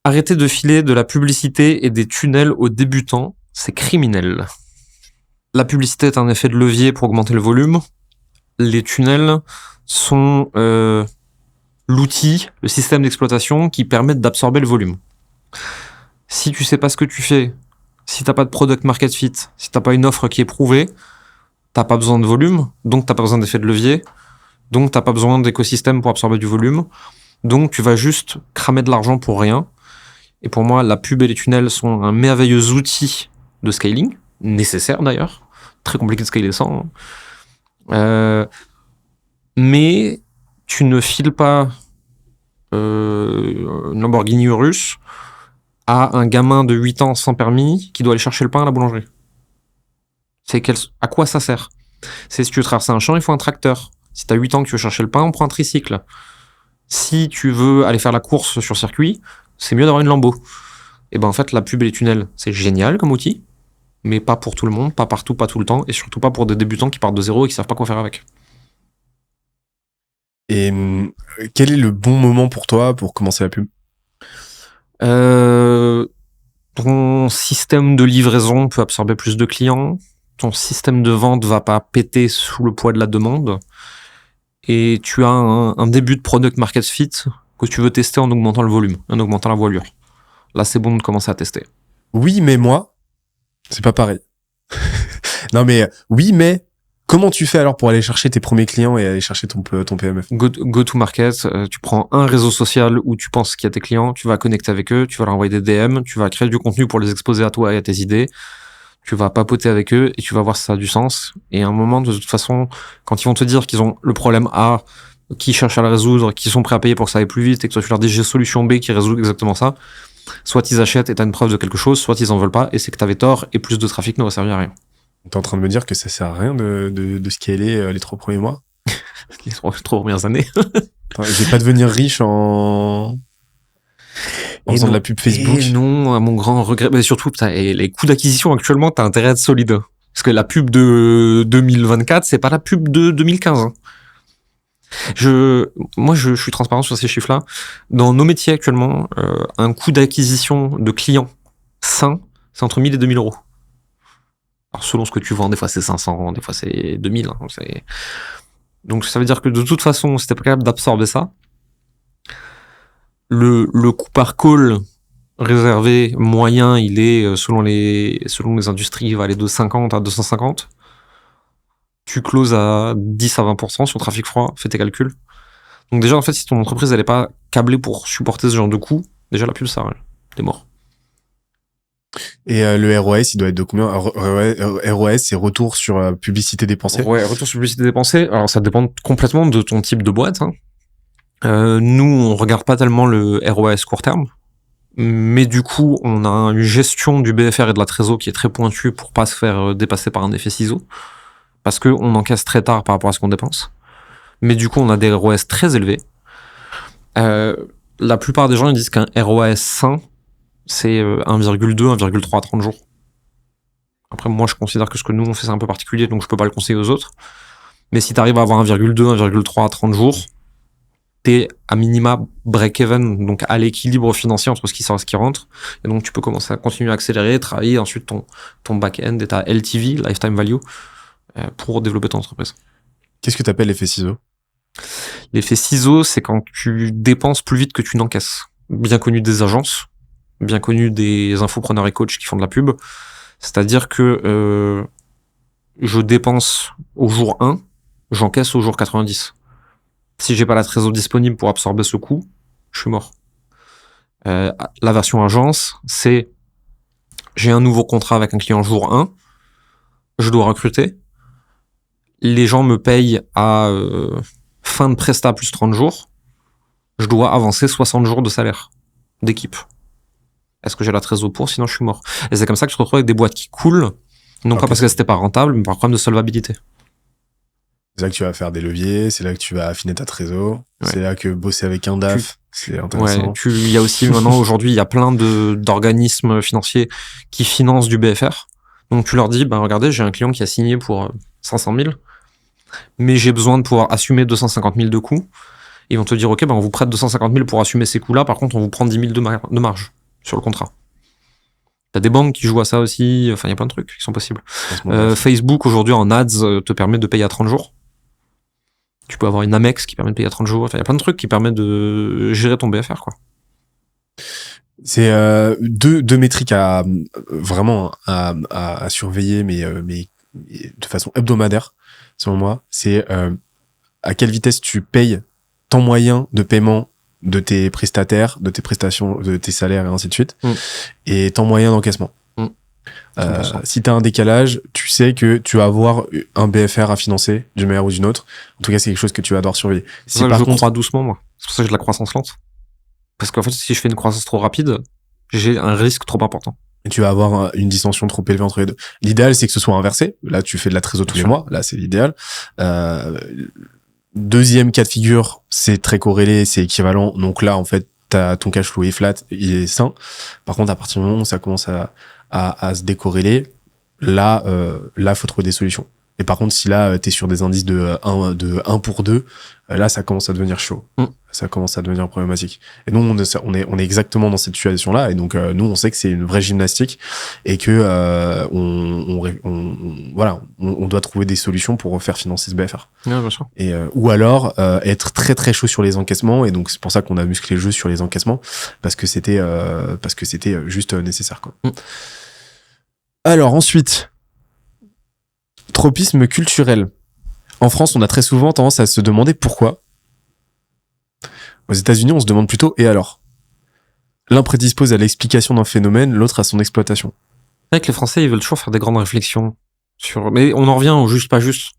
Arrêtez de filer de la publicité et des tunnels aux débutants, c'est criminel. La publicité est un effet de levier pour augmenter le volume. Les tunnels sont l'outil, le système d'exploitation qui permet d'absorber le volume. Si tu sais pas ce que tu fais, si t'as pas de product market fit, si t'as pas une offre qui est prouvée, t'as pas besoin de volume, donc t'as pas besoin d'effet de levier, donc t'as pas besoin d'écosystème pour absorber du volume, donc tu vas juste cramer de l'argent pour rien. Et pour moi, la pub et les tunnels sont un merveilleux outil de scaling, nécessaire d'ailleurs, très compliqué de scaler sans. Mais tu ne files pas une Lamborghini Urus à un gamin de 8 ans sans permis qui doit aller chercher le pain à la boulangerie. À quoi ça sert? C'est si tu veux traverser un champ, il faut un tracteur. Si t'as 8 ans que tu veux chercher le pain, on prend un tricycle. Si tu veux aller faire la course sur circuit, c'est mieux d'avoir une Lambo. Et ben en fait, la pub et les tunnels, c'est génial comme outil, mais pas pour tout le monde, pas partout, pas tout le temps, et surtout pas pour des débutants qui partent de zéro et qui savent pas quoi faire avec. Et quel est le bon moment pour toi pour commencer la pub? Ton système de livraison peut absorber plus de clients, ton système de vente va pas péter sous le poids de la demande, et tu as un début de product market fit que tu veux tester en augmentant le volume, en augmentant la voilure. Là, c'est bon de commencer à tester. Oui, mais moi, c'est pas pareil. Non, mais oui, mais comment tu fais alors pour aller chercher tes premiers clients et aller chercher ton PMF? Go to market, tu prends un réseau social où tu penses qu'il y a tes clients, tu vas connecter avec eux, tu vas leur envoyer des DM, tu vas créer du contenu pour les exposer à toi et à tes idées, tu vas papoter avec eux et tu vas voir si ça a du sens. Et à un moment, de toute façon, quand ils vont te dire qu'ils ont le problème A, qu'ils cherchent à le résoudre, qu'ils sont prêts à payer pour que ça aille plus vite et que toi tu leur dis j'ai solution B qui résout exactement ça, soit ils achètent et t'as une preuve de quelque chose, soit ils en veulent pas et c'est que t'avais tort et plus de trafic n'aurait servi à rien. T'es en train de me dire que ça sert à rien de scaler les 3 premiers mois? Les 3 premières années. Attends, je vais pas devenir riche en faisant de la pub Facebook. Et non, à mon grand regret. Mais surtout, les coûts d'acquisition actuellement, t'as intérêt à être solide. Parce que la pub de 2024, c'est pas la pub de 2015. Hein. Moi, je suis transparent sur ces chiffres-là. Dans nos métiers actuellement, un coût d'acquisition de clients sains, c'est entre 1000 et 2000 euros. Alors, selon ce que tu vends, des fois c'est 500, des fois c'est 2000. Hein, donc, ça veut dire que de toute façon, si t'es pas capable d'absorber ça, le coût par call réservé moyen, il est, selon les industries, il va aller de 50 à 250. Tu closes à 10 à 20% sur trafic froid, fais tes calculs. Donc déjà, en fait, si ton entreprise, elle est pas câblée pour supporter ce genre de coûts, déjà la pub, ça, t'es mort. Et le ROS, il doit être de combien? ROS, c'est retour sur publicité dépensée. Ouais, retour sur publicité dépensée. Alors, ça dépend complètement de ton type de boîte. Hein. Nous, on regarde pas tellement le ROS court terme. Mais du coup, on a une gestion du BFR et de la trésor qui est très pointue pour pas se faire dépasser par un effet ciseau. Parce que on encaisse très tard par rapport à ce qu'on dépense. Mais du coup, on a des ROS très élevés. La plupart des gens, ils disent qu'un ROS sain, c'est 1,2, 1,3 à 30 jours. Après, moi, je considère que ce que nous, on fait, c'est un peu particulier, donc je peux pas le conseiller aux autres. Mais si t'arrives à avoir 1,2, 1,3 à 30 jours, t'es à minima break-even, donc à l'équilibre financier entre ce qui sort et ce qui rentre. Et donc, tu peux commencer à continuer à accélérer, travailler ensuite ton back-end et ta LTV, Lifetime Value, pour développer ton entreprise. Qu'est-ce que t'appelles l'effet ciseau? L'effet ciseau, c'est quand tu dépenses plus vite que tu n'encaisses. Bien connu des agences, bien connu des infopreneurs et coachs qui font de la pub. C'est-à-dire que je dépense au jour 1, j'encaisse au jour 90. Si j'ai pas la trésor disponible pour absorber ce coût, je suis mort. La version agence, c'est j'ai un nouveau contrat avec un client jour 1, je dois recruter, les gens me payent à fin de prestat plus 30 jours, je dois avancer 60 jours de salaire d'équipe. Est-ce que j'ai la trésor pour? Sinon je suis mort. Et c'est comme ça que je te retrouve avec des boîtes qui coulent, non pas parce que c'était pas rentable, mais par problème de solvabilité. C'est là que tu vas faire des leviers, c'est là que tu vas affiner ta trésor, c'est là que bosser avec un DAF, c'est intéressant. Il y a aussi maintenant, aujourd'hui, il y a plein d'organismes financiers qui financent du BFR. Donc tu leur dis, regardez, j'ai un client qui a signé pour 500 000, mais j'ai besoin de pouvoir assumer 250 000 de coûts. Ils vont te dire, ok, on vous prête 250 000 pour assumer ces coûts-là, par contre, on vous prend 10 000 de marge sur le contrat. T'as des banques qui jouent à ça aussi, enfin, il y a plein de trucs qui sont possibles. Facebook, aujourd'hui, en ads, te permet de payer à 30 jours. Tu peux avoir une Amex qui permet de payer à 30 jours. Enfin, il y a plein de trucs qui permettent de gérer ton BFR, quoi. C'est deux métriques à vraiment à surveiller, mais de façon hebdomadaire, selon moi. C'est à quelle vitesse tu payes ton moyen de paiement de tes prestataires, de tes prestations, de tes salaires et ainsi de suite, et ton moyen d'encaissement. Si t'as un décalage, tu sais que tu vas avoir un BFR à financer d'une manière ou d'une autre. En tout cas, c'est quelque chose que tu vas devoir surveiller. Si par contre, crois doucement, moi. C'est pour ça que j'ai de la croissance lente. Parce qu'en fait, si je fais une croissance trop rapide, j'ai un risque trop important. Et tu vas avoir une distension trop élevée entre les deux. L'idéal, c'est que ce soit inversé. Là, tu fais de la trésor tous les mois. Là, c'est l'idéal. Deuxième cas de figure, c'est très corrélé, c'est équivalent. Donc là, en fait, ton cash flow est flat, il est sain. Par contre, à partir du moment où ça commence à se décorréler, là, faut trouver des solutions. Et par contre, si là, t'es sur des indices de 1 pour 2, là, ça commence à devenir chaud. Ça commence à devenir problématique. Et nous, on est exactement dans cette situation-là. Et donc, nous, on sait que c'est une vraie gymnastique et que, on doit trouver des solutions pour faire financer ce BFR. Ouais, bien sûr. Et, ou alors, être très, très chaud sur les encaissements. Et donc, c'est pour ça qu'on a musclé le jeu sur les encaissements. Parce que c'était juste nécessaire, quoi. Alors, ensuite, tropisme culturel. En France, on a très souvent tendance à se demander pourquoi. Aux États-Unis, on se demande plutôt et alors. L'un prédispose à l'explication d'un phénomène, l'autre à son exploitation. C'est vrai que les Français, ils veulent toujours faire des grandes réflexions mais on en revient au juste pas juste.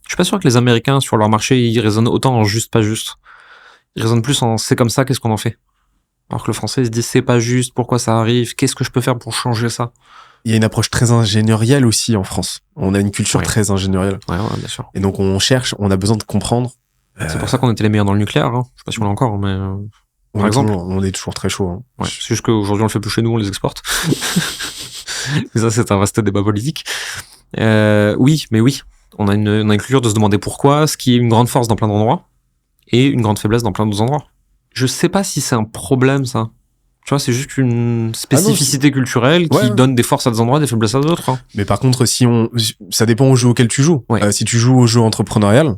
Je suis pas sûr que les Américains, sur leur marché, ils raisonnent autant en juste pas juste. Ils raisonnent plus en c'est comme ça, qu'est-ce qu'on en fait? Alors que le Français, il se dit c'est pas juste, pourquoi ça arrive, qu'est-ce que je peux faire pour changer ça? Il y a une approche très ingénierielle aussi en France. On a une culture très ingénierielle. Ouais, bien sûr. Et donc on a besoin de comprendre. C'est pour ça qu'on était les meilleurs dans le nucléaire. Hein. Je sais pas si on l'a encore, mais par exemple, on est toujours très chaud. Hein. Ouais, c'est juste qu'aujourd'hui on le fait plus chez nous, on les exporte. Mais ça, c'est un vaste débat politique. Oui, on a une culture de se demander pourquoi, ce qui est une grande force dans plein d'endroits et une grande faiblesse dans plein d'autres endroits. Je sais pas si c'est un problème, ça. Tu vois, c'est juste une spécificité culturelle qui donne des forces à des endroits, des faiblesses à d'autres. Hein. Mais par contre, ça dépend au jeu auquel tu joues. Ouais. Si tu joues au jeu entrepreneurial,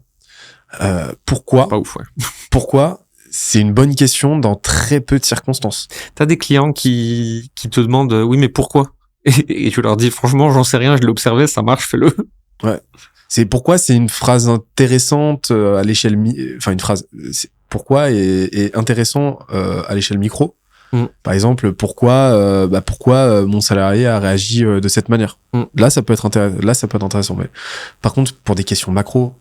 pourquoi? Pas ouf, ouais. Pourquoi? C'est une bonne question dans très peu de circonstances. T'as des clients qui te demandent, oui, mais pourquoi? Et tu leur dis, franchement, j'en sais rien, je l'ai observé, ça marche, fais-le. Ouais. C'est pourquoi c'est une phrase intéressante à l'échelle, une phrase, pourquoi est intéressant à l'échelle micro. Par exemple, pourquoi mon salarié a réagi de cette manière. Là, ça peut être intéressant. Mais par contre, pour des questions macro,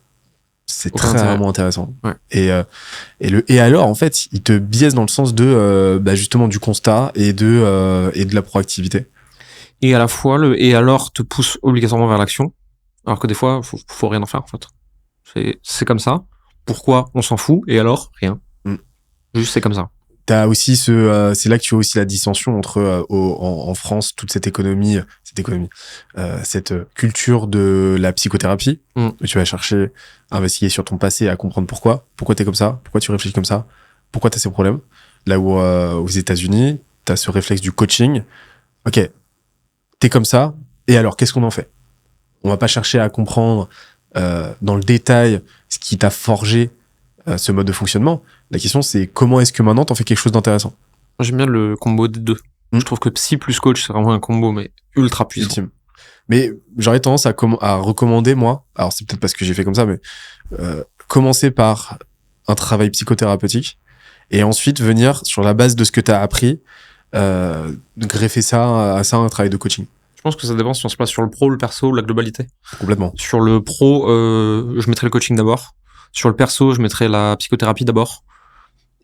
c'est très vraiment intéressant. Ouais. Et alors, en fait, il te biaise dans le sens de justement du constat et de la proactivité. Et à la fois, et alors te pousse obligatoirement vers l'action, alors que des fois, faut rien en faire, en fait. C'est comme ça. Pourquoi? On s'en fout. Et alors? Rien. Juste, c'est comme ça. T'as aussi c'est là que tu as aussi la dissension entre en France toute cette culture de la psychothérapie où tu vas chercher à investiguer sur ton passé, à comprendre pourquoi t'es comme ça, pourquoi tu réfléchis comme ça, pourquoi t'as ces problèmes. Là où aux États-Unis t'as ce réflexe du coaching. Ok, t'es comme ça et alors qu'est-ce qu'on en fait? On va pas chercher à comprendre dans le détail ce qui t'a forgé ce mode de fonctionnement. La question, c'est comment est-ce que maintenant t'en fais quelque chose d'intéressant? J'aime bien le combo des deux. Je trouve que psy plus coach, c'est vraiment un combo, mais ultra puissant. Mais j'aurais tendance à recommander, moi, alors c'est peut-être parce que j'ai fait comme ça, mais commencer par un travail psychothérapeutique et ensuite venir, sur la base de ce que tu as appris, greffer ça à ça un travail de coaching. Je pense que ça dépend si on se place sur le pro, le perso ou la globalité. Complètement. Sur le pro, je mettrais le coaching d'abord. Sur le perso, je mettrais la psychothérapie d'abord.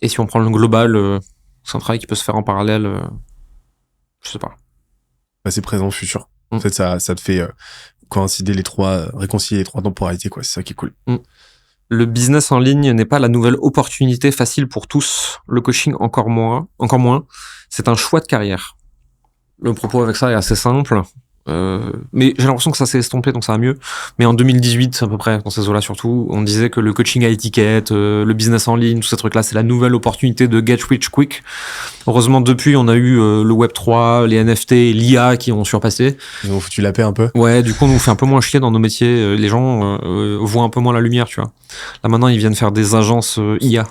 Et si on prend le global, c'est un travail qui peut se faire en parallèle. Je sais pas. Passé, présent, futur. En fait, ça te fait coïncider réconcilier les trois temporalités, quoi. C'est ça qui est cool. Le business en ligne n'est pas la nouvelle opportunité facile pour tous. Le coaching encore moins. C'est un choix de carrière. Le propos avec ça est assez simple. Mais j'ai l'impression que ça s'est estompé, donc ça va mieux. Mais en 2018, à peu près, dans ces eaux-là surtout, on disait que le coaching à étiquette, le business en ligne, tous ces trucs-là, c'est la nouvelle opportunité de get rich quick. Heureusement, depuis, on a eu le Web3, les NFT et l'IA qui ont surpassé. Ils ont foutu la paix un peu. Ouais, du coup, on nous fait un peu moins chier dans nos métiers. Les gens voient un peu moins la lumière, tu vois. Là, maintenant, ils viennent faire des agences IA.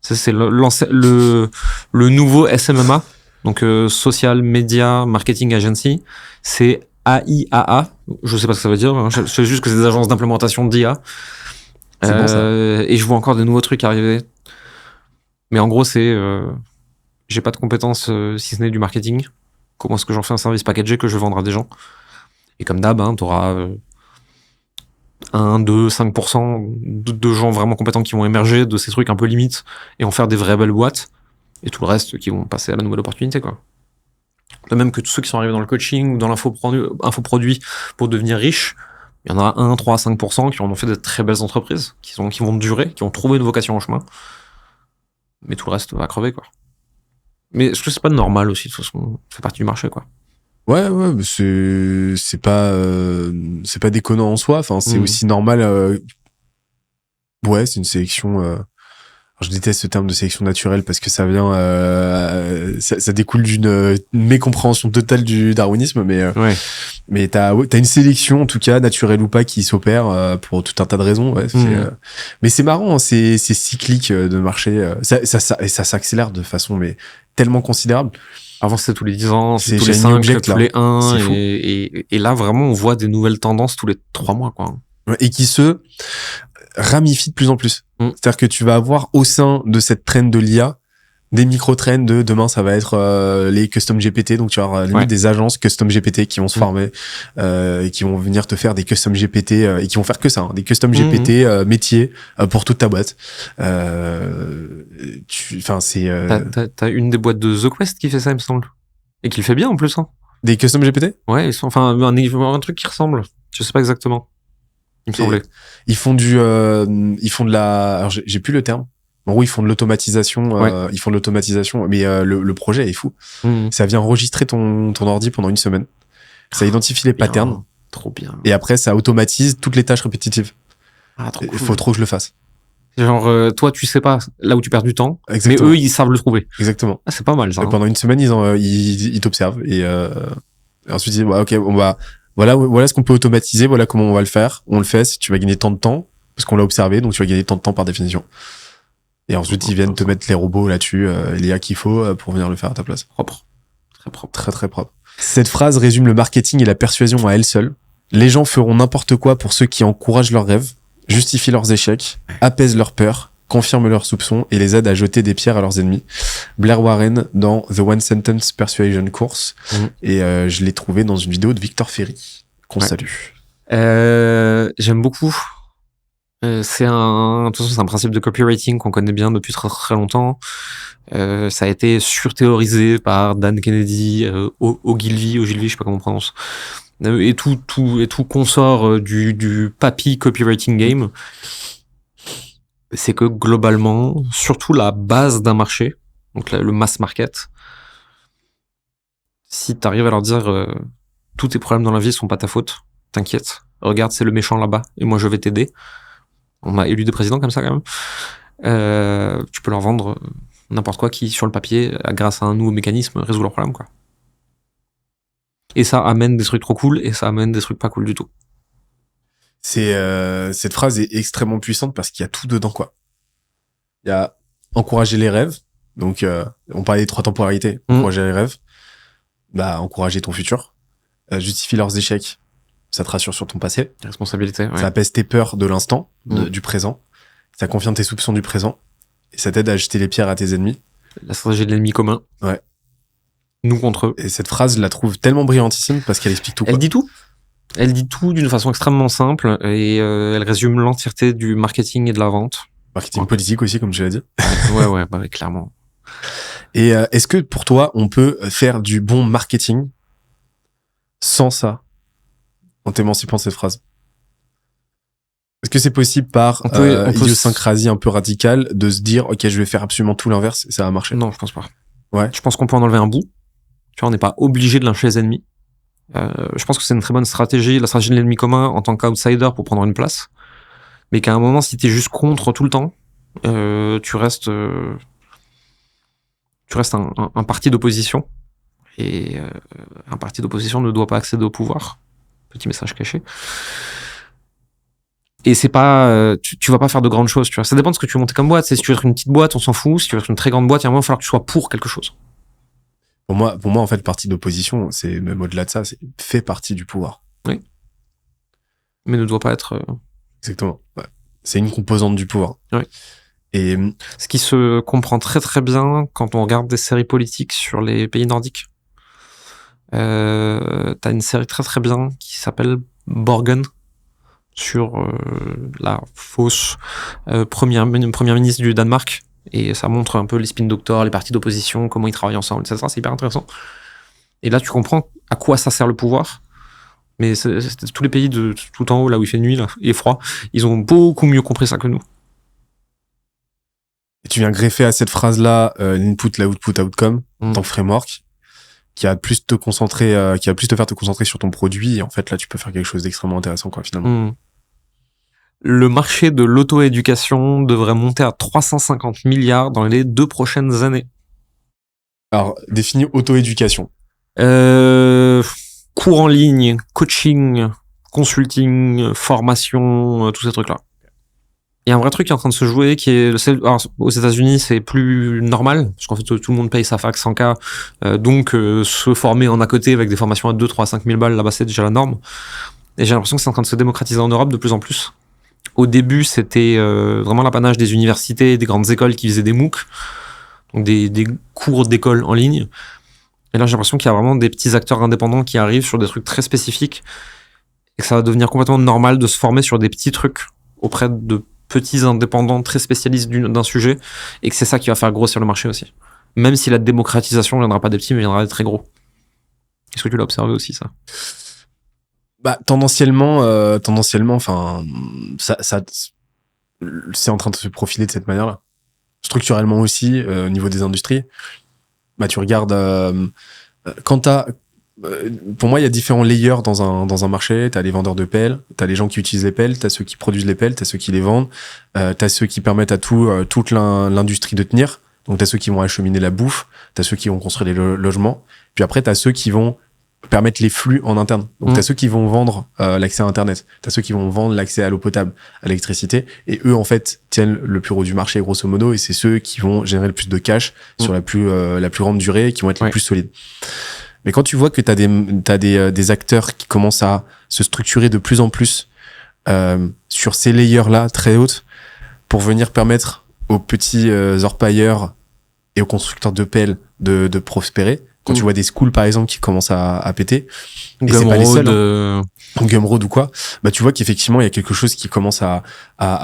C'est le nouveau SMMA. Donc Social Media Marketing Agency, c'est AIAA. Je sais pas ce que ça veut dire. Hein. Je sais juste que c'est des agences d'implémentation d'IA. C'est bon, ça. Et je vois encore des nouveaux trucs arriver. Mais en gros, c'est j'ai pas de compétences si ce n'est du marketing. Comment est-ce que j'en fais un service packagé que je vendrai à des gens? Et comme d'hab, hein, t'auras 1, 2, 5% de gens vraiment compétents qui vont émerger de ces trucs un peu limites et en faire des vraies belles boîtes. Et tout le reste qui vont passer à la nouvelle opportunité, quoi. De même que tous ceux qui sont arrivés dans le coaching ou dans l'infoproduit pour devenir riches, il y en a 1, 3, 5% qui en ont fait de très belles entreprises, qui vont durer, qui ont trouvé une vocation en chemin. Mais tout le reste va crever, quoi. Mais est-ce que c'est pas normal aussi, de toute façon, ça fait partie du marché, quoi. Ouais, mais c'est pas déconnant en soi. Enfin, c'est aussi normal. Ouais, c'est une sélection. Je déteste ce terme de sélection naturelle parce que ça vient, ça découle d'une mécompréhension totale du darwinisme, mais t'as une sélection en tout cas naturelle ou pas qui s'opère pour tout un tas de raisons. Ouais, mais c'est marrant, hein, c'est cyclique de marché, ça s'accélère de façon mais tellement considérable. Avant c'était tous les 10 ans, c'est tous les 5, object, tous les 1, fou. Et là vraiment on voit des nouvelles tendances tous les 3 mois, quoi. Et qui se ramifie de plus en plus. C'est-à-dire que tu vas avoir au sein de cette trend de l'IA des micro-trends de demain ça va être les custom GPT, donc tu vas avoir des agences custom GPT qui vont se former et qui vont venir te faire des custom GPT et qui vont faire que ça, hein, des custom GPT métiers pour toute ta boîte. T'as une des boîtes de The Quest qui fait ça, il me semble, et qui le fait bien en plus, hein. Des custom GPT? Ouais, un truc qui ressemble. Je sais pas exactement. Il me semblait. Ils font de la, alors j'ai plus le terme. En gros, ils font de l'automatisation, mais le projet est fou. Ça vient enregistrer ton ordi pendant une semaine. Ça identifie les patterns. Trop bien. Et après, ça automatise toutes les tâches répétitives. Trop cool. Il faut trop que je le fasse. Genre, toi, tu sais pas là où tu perds du temps, Exactement. mais eux, ils savent le trouver. Exactement. Ah, c'est pas mal, ça. Et pendant une semaine, ils t'observent et ensuite ils disent, ok, voilà ce qu'on peut automatiser, voilà comment on va le faire. On le fait, si tu vas gagner tant de temps, parce qu'on l'a observé, donc tu vas gagner tant de temps par définition. Et ensuite, ils viennent te mettre les robots là-dessus, l'IA qu'il faut pour venir le faire à ta place. Propre. Très propre. Très, très propre. Cette phrase résume le marketing et la persuasion à elle seule. Les gens feront n'importe quoi pour ceux qui encouragent leurs rêves, justifient leurs échecs, apaisent leurs peurs, confirment leurs soupçons et les aident à jeter des pierres à leurs ennemis. Blair Warren dans The One Sentence Persuasion Course. Et je l'ai trouvé dans une vidéo de Victor Ferry, qu'on salue. J'aime beaucoup. De toute façon, c'est un principe de copywriting qu'on connaît bien depuis très, très longtemps. Ça a été surthéorisé par Dan Kennedy, Ogilvy, je sais pas comment on prononce. Et tout consort du papy copywriting game. C'est que globalement, surtout la base d'un marché, donc le mass market, si t'arrives à leur dire tous tes problèmes dans la vie sont pas ta faute, t'inquiète, regarde, c'est le méchant là-bas et moi je vais t'aider. On a élu des présidents comme ça quand même. Tu peux leur vendre n'importe quoi qui, sur le papier, grâce à un nouveau mécanisme, résout leurs problèmes, quoi. Et ça amène des trucs trop cool et ça amène des trucs pas cool du tout. Cette phrase est extrêmement puissante parce qu'il y a tout dedans, quoi. Il y a encourager les rêves. Donc, on parlait des 3 temporalités. Encourager les rêves. Encourager ton futur. Justifier leurs échecs. Ça te rassure sur ton passé. Responsabilité, ouais. Ça apaise tes peurs de l'instant, du présent. Ça confirme tes soupçons du présent. Et ça t'aide à jeter les pierres à tes ennemis. La stratégie de l'ennemi commun. Ouais. Nous contre eux. Et cette phrase, je la trouve tellement brillantissime parce qu'elle explique tout. Elle dit tout. Elle dit tout d'une façon extrêmement simple et elle résume l'entièreté du marketing et de la vente. Marketing politique aussi, comme tu l'as dit. Ouais, clairement. Et est-ce que pour toi, on peut faire du bon marketing sans ça, en t'émancipant de cette phrase? Est-ce que c'est possible par idiosyncrasie un peu radicale de se dire, ok, je vais faire absolument tout l'inverse et ça va marcher? Non, je pense pas. Ouais. Je pense qu'on peut en enlever un bout. Tu vois, on n'est pas obligé de lyncher les ennemis. Je pense que c'est une très bonne stratégie, la stratégie de l'ennemi commun en tant qu'outsider pour prendre une place. Mais qu'à un moment, si t'es juste contre tout le temps, tu restes un parti d'opposition. Et un parti d'opposition ne doit pas accéder au pouvoir. Petit message caché. Et c'est pas, tu vas pas faire de grandes choses, tu vois. Ça dépend de ce que tu veux monter comme boîte. Si tu veux être une petite boîte, on s'en fout. Si tu veux être une très grande boîte, il y a un moment, il va falloir que tu sois pour quelque chose. Pour moi, en fait, le parti d'opposition, c'est même au-delà de ça, c'est fait partie du pouvoir. Oui. Mais ne doit pas être. Exactement. Ouais. C'est une composante du pouvoir. Oui. Et ce qui se comprend très très bien quand on regarde des séries politiques sur les pays nordiques. T'as une série très très bien qui s'appelle Borgen sur la fausse première ministre du Danemark, et ça montre un peu les spin doctors, les partis d'opposition, comment ils travaillent ensemble, etc. C'est hyper intéressant. Et là tu comprends à quoi ça sert le pouvoir. Mais c'est tous les pays de tout en haut, là où il fait nuit là, et froid, ils ont beaucoup mieux compris ça que nous. Et tu viens greffer à cette phrase-là l'input, l'output, outcome en tant que framework qui va plus te concentrer, qui va plus te faire te concentrer sur ton produit. Et en fait, là, tu peux faire quelque chose d'extrêmement intéressant, quoi, finalement. Le marché de l'auto-éducation devrait monter à 350 milliards dans les 2 prochaines années. Alors, définis auto-éducation. Cours en ligne, coaching, consulting, formation, tous ces trucs-là. Il y a un vrai truc qui est en train de se jouer qui est, alors, aux États-Unis, c'est plus normal, parce qu'en fait, tout le monde paye sa fac 100K, donc se former en à côté avec des formations à 2, 3, 5 000 balles, là-bas, c'est déjà la norme. Et j'ai l'impression que c'est en train de se démocratiser en Europe de plus en plus. Au début, c'était vraiment l'apanage des universités, des grandes écoles qui faisaient des MOOC, donc des cours d'école en ligne. Et là, j'ai l'impression qu'il y a vraiment des petits acteurs indépendants qui arrivent sur des trucs très spécifiques, et que ça va devenir complètement normal de se former sur des petits trucs auprès de petits indépendants très spécialistes d'un sujet, et que c'est ça qui va faire grossir le marché aussi. Même si la démocratisation ne viendra pas des petits, mais viendra des très gros. Est-ce que tu l'as observé aussi, ça? Bah, tendanciellement, enfin, ça, c'est en train de se profiler de cette manière-là. Structurellement aussi, au niveau des industries, bah, tu regardes, pour moi, il y a différents layers dans un marché. T'as les vendeurs de pelles, t'as les gens qui utilisent les pelles, t'as ceux qui produisent les pelles, t'as ceux qui les vendent, t'as ceux qui permettent à toute l'industrie de tenir. Donc t'as ceux qui vont acheminer la bouffe, t'as ceux qui vont construire les logements. Puis après t'as ceux qui vont permettre les flux en interne. Donc t'as ceux qui vont vendre l'accès à Internet, t'as ceux qui vont vendre l'accès à l'eau potable, à l'électricité, et eux en fait tiennent le plus haut du marché grosso modo, et c'est ceux qui vont générer le plus de cash sur la plus grande durée, et qui vont être les plus solides. Mais quand tu vois que t'as des acteurs qui commencent à se structurer de plus en plus sur ces layers-là très hautes pour venir permettre aux petits orpailleurs et aux constructeurs de pelles de prospérer, quand tu vois des schools par exemple qui commencent à péter, et c'est pas les seuls, Gumroad ou quoi, bah tu vois qu'effectivement il y a quelque chose qui commence à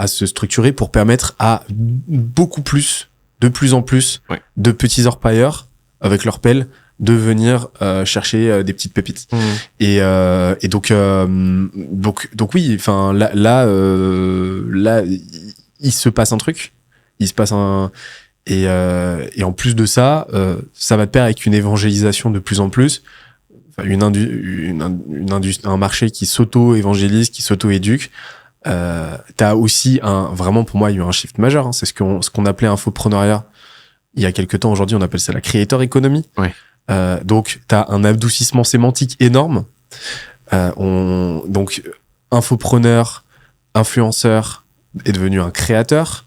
se structurer pour permettre à beaucoup plus, de plus en plus, de petits orpailleurs avec leurs pelles de venir chercher des petites pépites. Et donc oui, enfin là il se passe un truc, il se passe un et en plus de ça, ça va de pair avec une évangélisation de plus en plus, un marché qui s'auto-évangélise, qui s'auto-éduque. T'as aussi vraiment pour moi il y a eu un shift majeur, hein. C'est ce qu'on appelait infopreneuriat il y a quelques temps. Aujourd'hui on appelle ça la creator economy. Donc t'as un adoucissement sémantique énorme. Donc infopreneur, influenceur est devenu un créateur,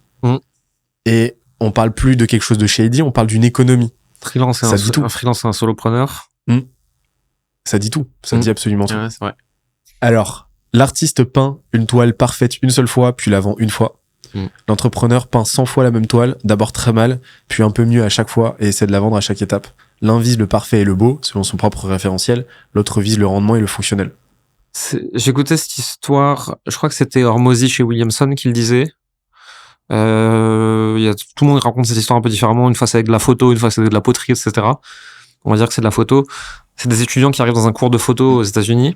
et on parle plus de quelque chose de shady, on parle d'une économie. Freelance, un freelance, un solopreneur. Ça dit tout, ça dit absolument tout. Ouais, c'est vrai. Alors, l'artiste peint une toile parfaite une seule fois, puis la vend une fois. L'entrepreneur peint 100 fois la même toile, d'abord très mal, puis un peu mieux à chaque fois, et essaie de la vendre à chaque étape. L'un vise le parfait et le beau, selon son propre référentiel, l'autre vise le rendement et le fonctionnel. J'écoutais cette histoire, je crois que c'était Hormozy chez Williamson qui le disait. Tout le monde raconte cette histoire un peu différemment. Une fois c'est avec de la photo, une fois c'est de la poterie, etc. On va dire que c'est de la photo. C'est des étudiants qui arrivent dans un cours de photo aux États-Unis.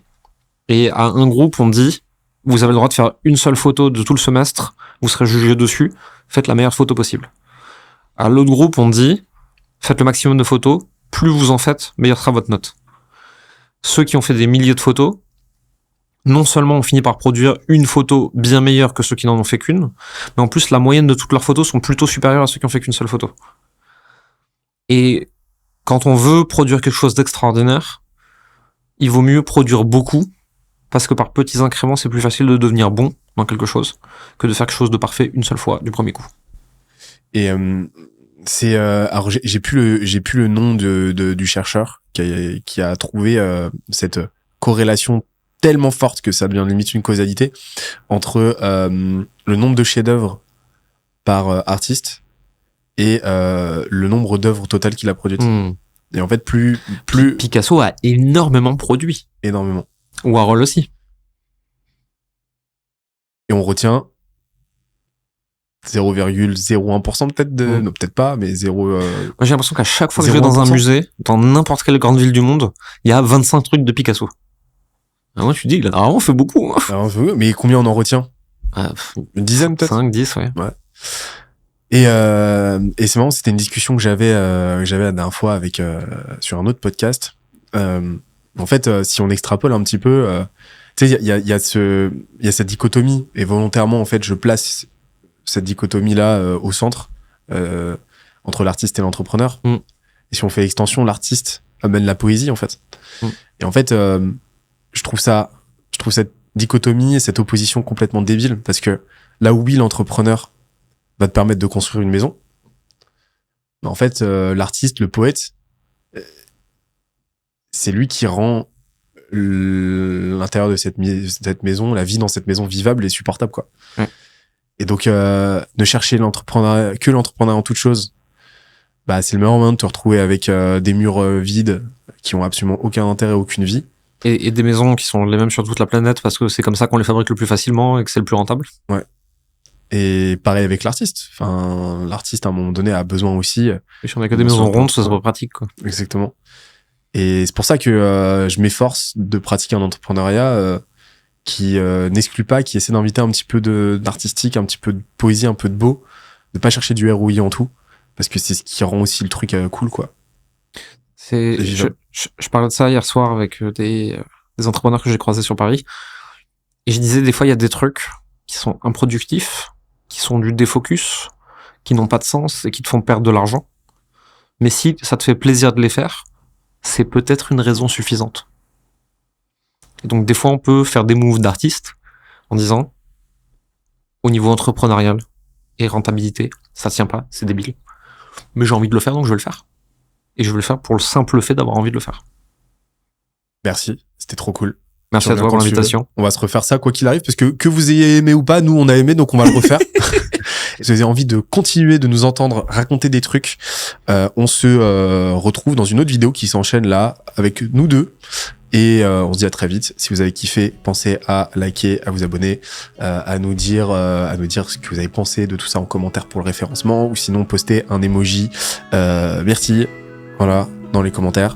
Et à un groupe, on dit, vous avez le droit de faire une seule photo de tout le semestre, vous serez jugé dessus, faites la meilleure photo possible. À l'autre groupe, on dit, faites le maximum de photos, plus vous en faites, meilleure sera votre note. Ceux qui ont fait des milliers de photos, non seulement ont fini par produire une photo bien meilleure que ceux qui n'en ont fait qu'une, mais en plus la moyenne de toutes leurs photos sont plutôt supérieures à ceux qui ont fait qu'une seule photo. Et quand on veut produire quelque chose d'extraordinaire, il vaut mieux produire beaucoup, parce que par petits incréments, c'est plus facile de devenir bon dans quelque chose que de faire quelque chose de parfait une seule fois, du premier coup. Et alors j'ai plus le nom du chercheur qui a trouvé cette corrélation tellement forte que ça devient limite une causalité entre le nombre de chefs-d'œuvre par artiste et le nombre d'œuvres totales qu'il a produites. Et en fait, plus Picasso a énormément produit. Énormément. Warhol aussi. Et on retient 0,01% peut-être non, peut-être pas, mais 0. Moi, j'ai l'impression qu'à chaque fois que je vais dans un musée, dans n'importe quelle grande ville du monde, il y a 25 trucs de Picasso. Alors moi, tu dis, il a vraiment fait beaucoup. Hein. Alors, mais combien on en retient? Une dizaine peut-être? 5, 10, ouais. Et c'est marrant, c'était une discussion que j'avais la dernière fois avec sur un autre podcast. En fait, si on extrapole un petit peu, tu sais, il y a cette dichotomie, et volontairement, en fait, je place cette dichotomie-là au centre entre l'artiste et l'entrepreneur. Et si on fait extension, l'artiste amène la poésie, en fait. Et en fait, je trouve cette dichotomie et cette opposition complètement débile, parce que là où oui, l'entrepreneur va te permettre de construire une maison, mais en fait, l'artiste, le poète, c'est lui qui rend l'intérieur de cette maison, la vie dans cette maison vivable et supportable, quoi. Et donc, ne chercher l'entrepreneuriat en toute chose, bah, c'est le meilleur moyen de te retrouver avec des murs vides qui ont absolument aucun intérêt, aucune vie. Et des maisons qui sont les mêmes sur toute la planète parce que c'est comme ça qu'on les fabrique le plus facilement et que c'est le plus rentable. Ouais. Et pareil avec l'artiste. Enfin, l'artiste, à un moment donné, a besoin aussi. Et si on a que des maisons rondes, ça serait pratique, quoi. Exactement. Et c'est pour ça que je m'efforce de pratiquer un entrepreneuriat qui n'exclut pas, qui essaie d'inviter un petit peu d'artistique, un petit peu de poésie, un peu de beau, de pas chercher du ROI en tout, parce que c'est ce qui rend aussi le truc cool, quoi. Je parlais de ça hier soir avec des entrepreneurs que j'ai croisés sur Paris, et je disais des fois il y a des trucs qui sont improductifs, qui sont du défocus, qui n'ont pas de sens et qui te font perdre de l'argent. Mais si ça te fait plaisir de les faire, c'est peut-être une raison suffisante. Et donc des fois on peut faire des moves d'artiste en disant au niveau entrepreneurial et rentabilité, ça tient pas, c'est débile. Mais j'ai envie de le faire, donc je vais le faire. Et je vais le faire pour le simple fait d'avoir envie de le faire. Merci, c'était trop cool. Merci à toi pour l'invitation. On va se refaire ça quoi qu'il arrive, parce que vous ayez aimé ou pas, nous on a aimé, donc on va le refaire. Si vous avez envie de continuer de nous entendre raconter des trucs, on se retrouve dans une autre vidéo qui s'enchaîne là avec nous deux. Et on se dit à très vite. Si vous avez kiffé, pensez à liker, à vous abonner, à nous dire ce que vous avez pensé de tout ça en commentaire pour le référencement, ou sinon postez un emoji. Merci. Voilà, dans les commentaires.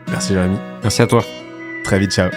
Merci Jérémy. Merci à toi. Très vite, ciao.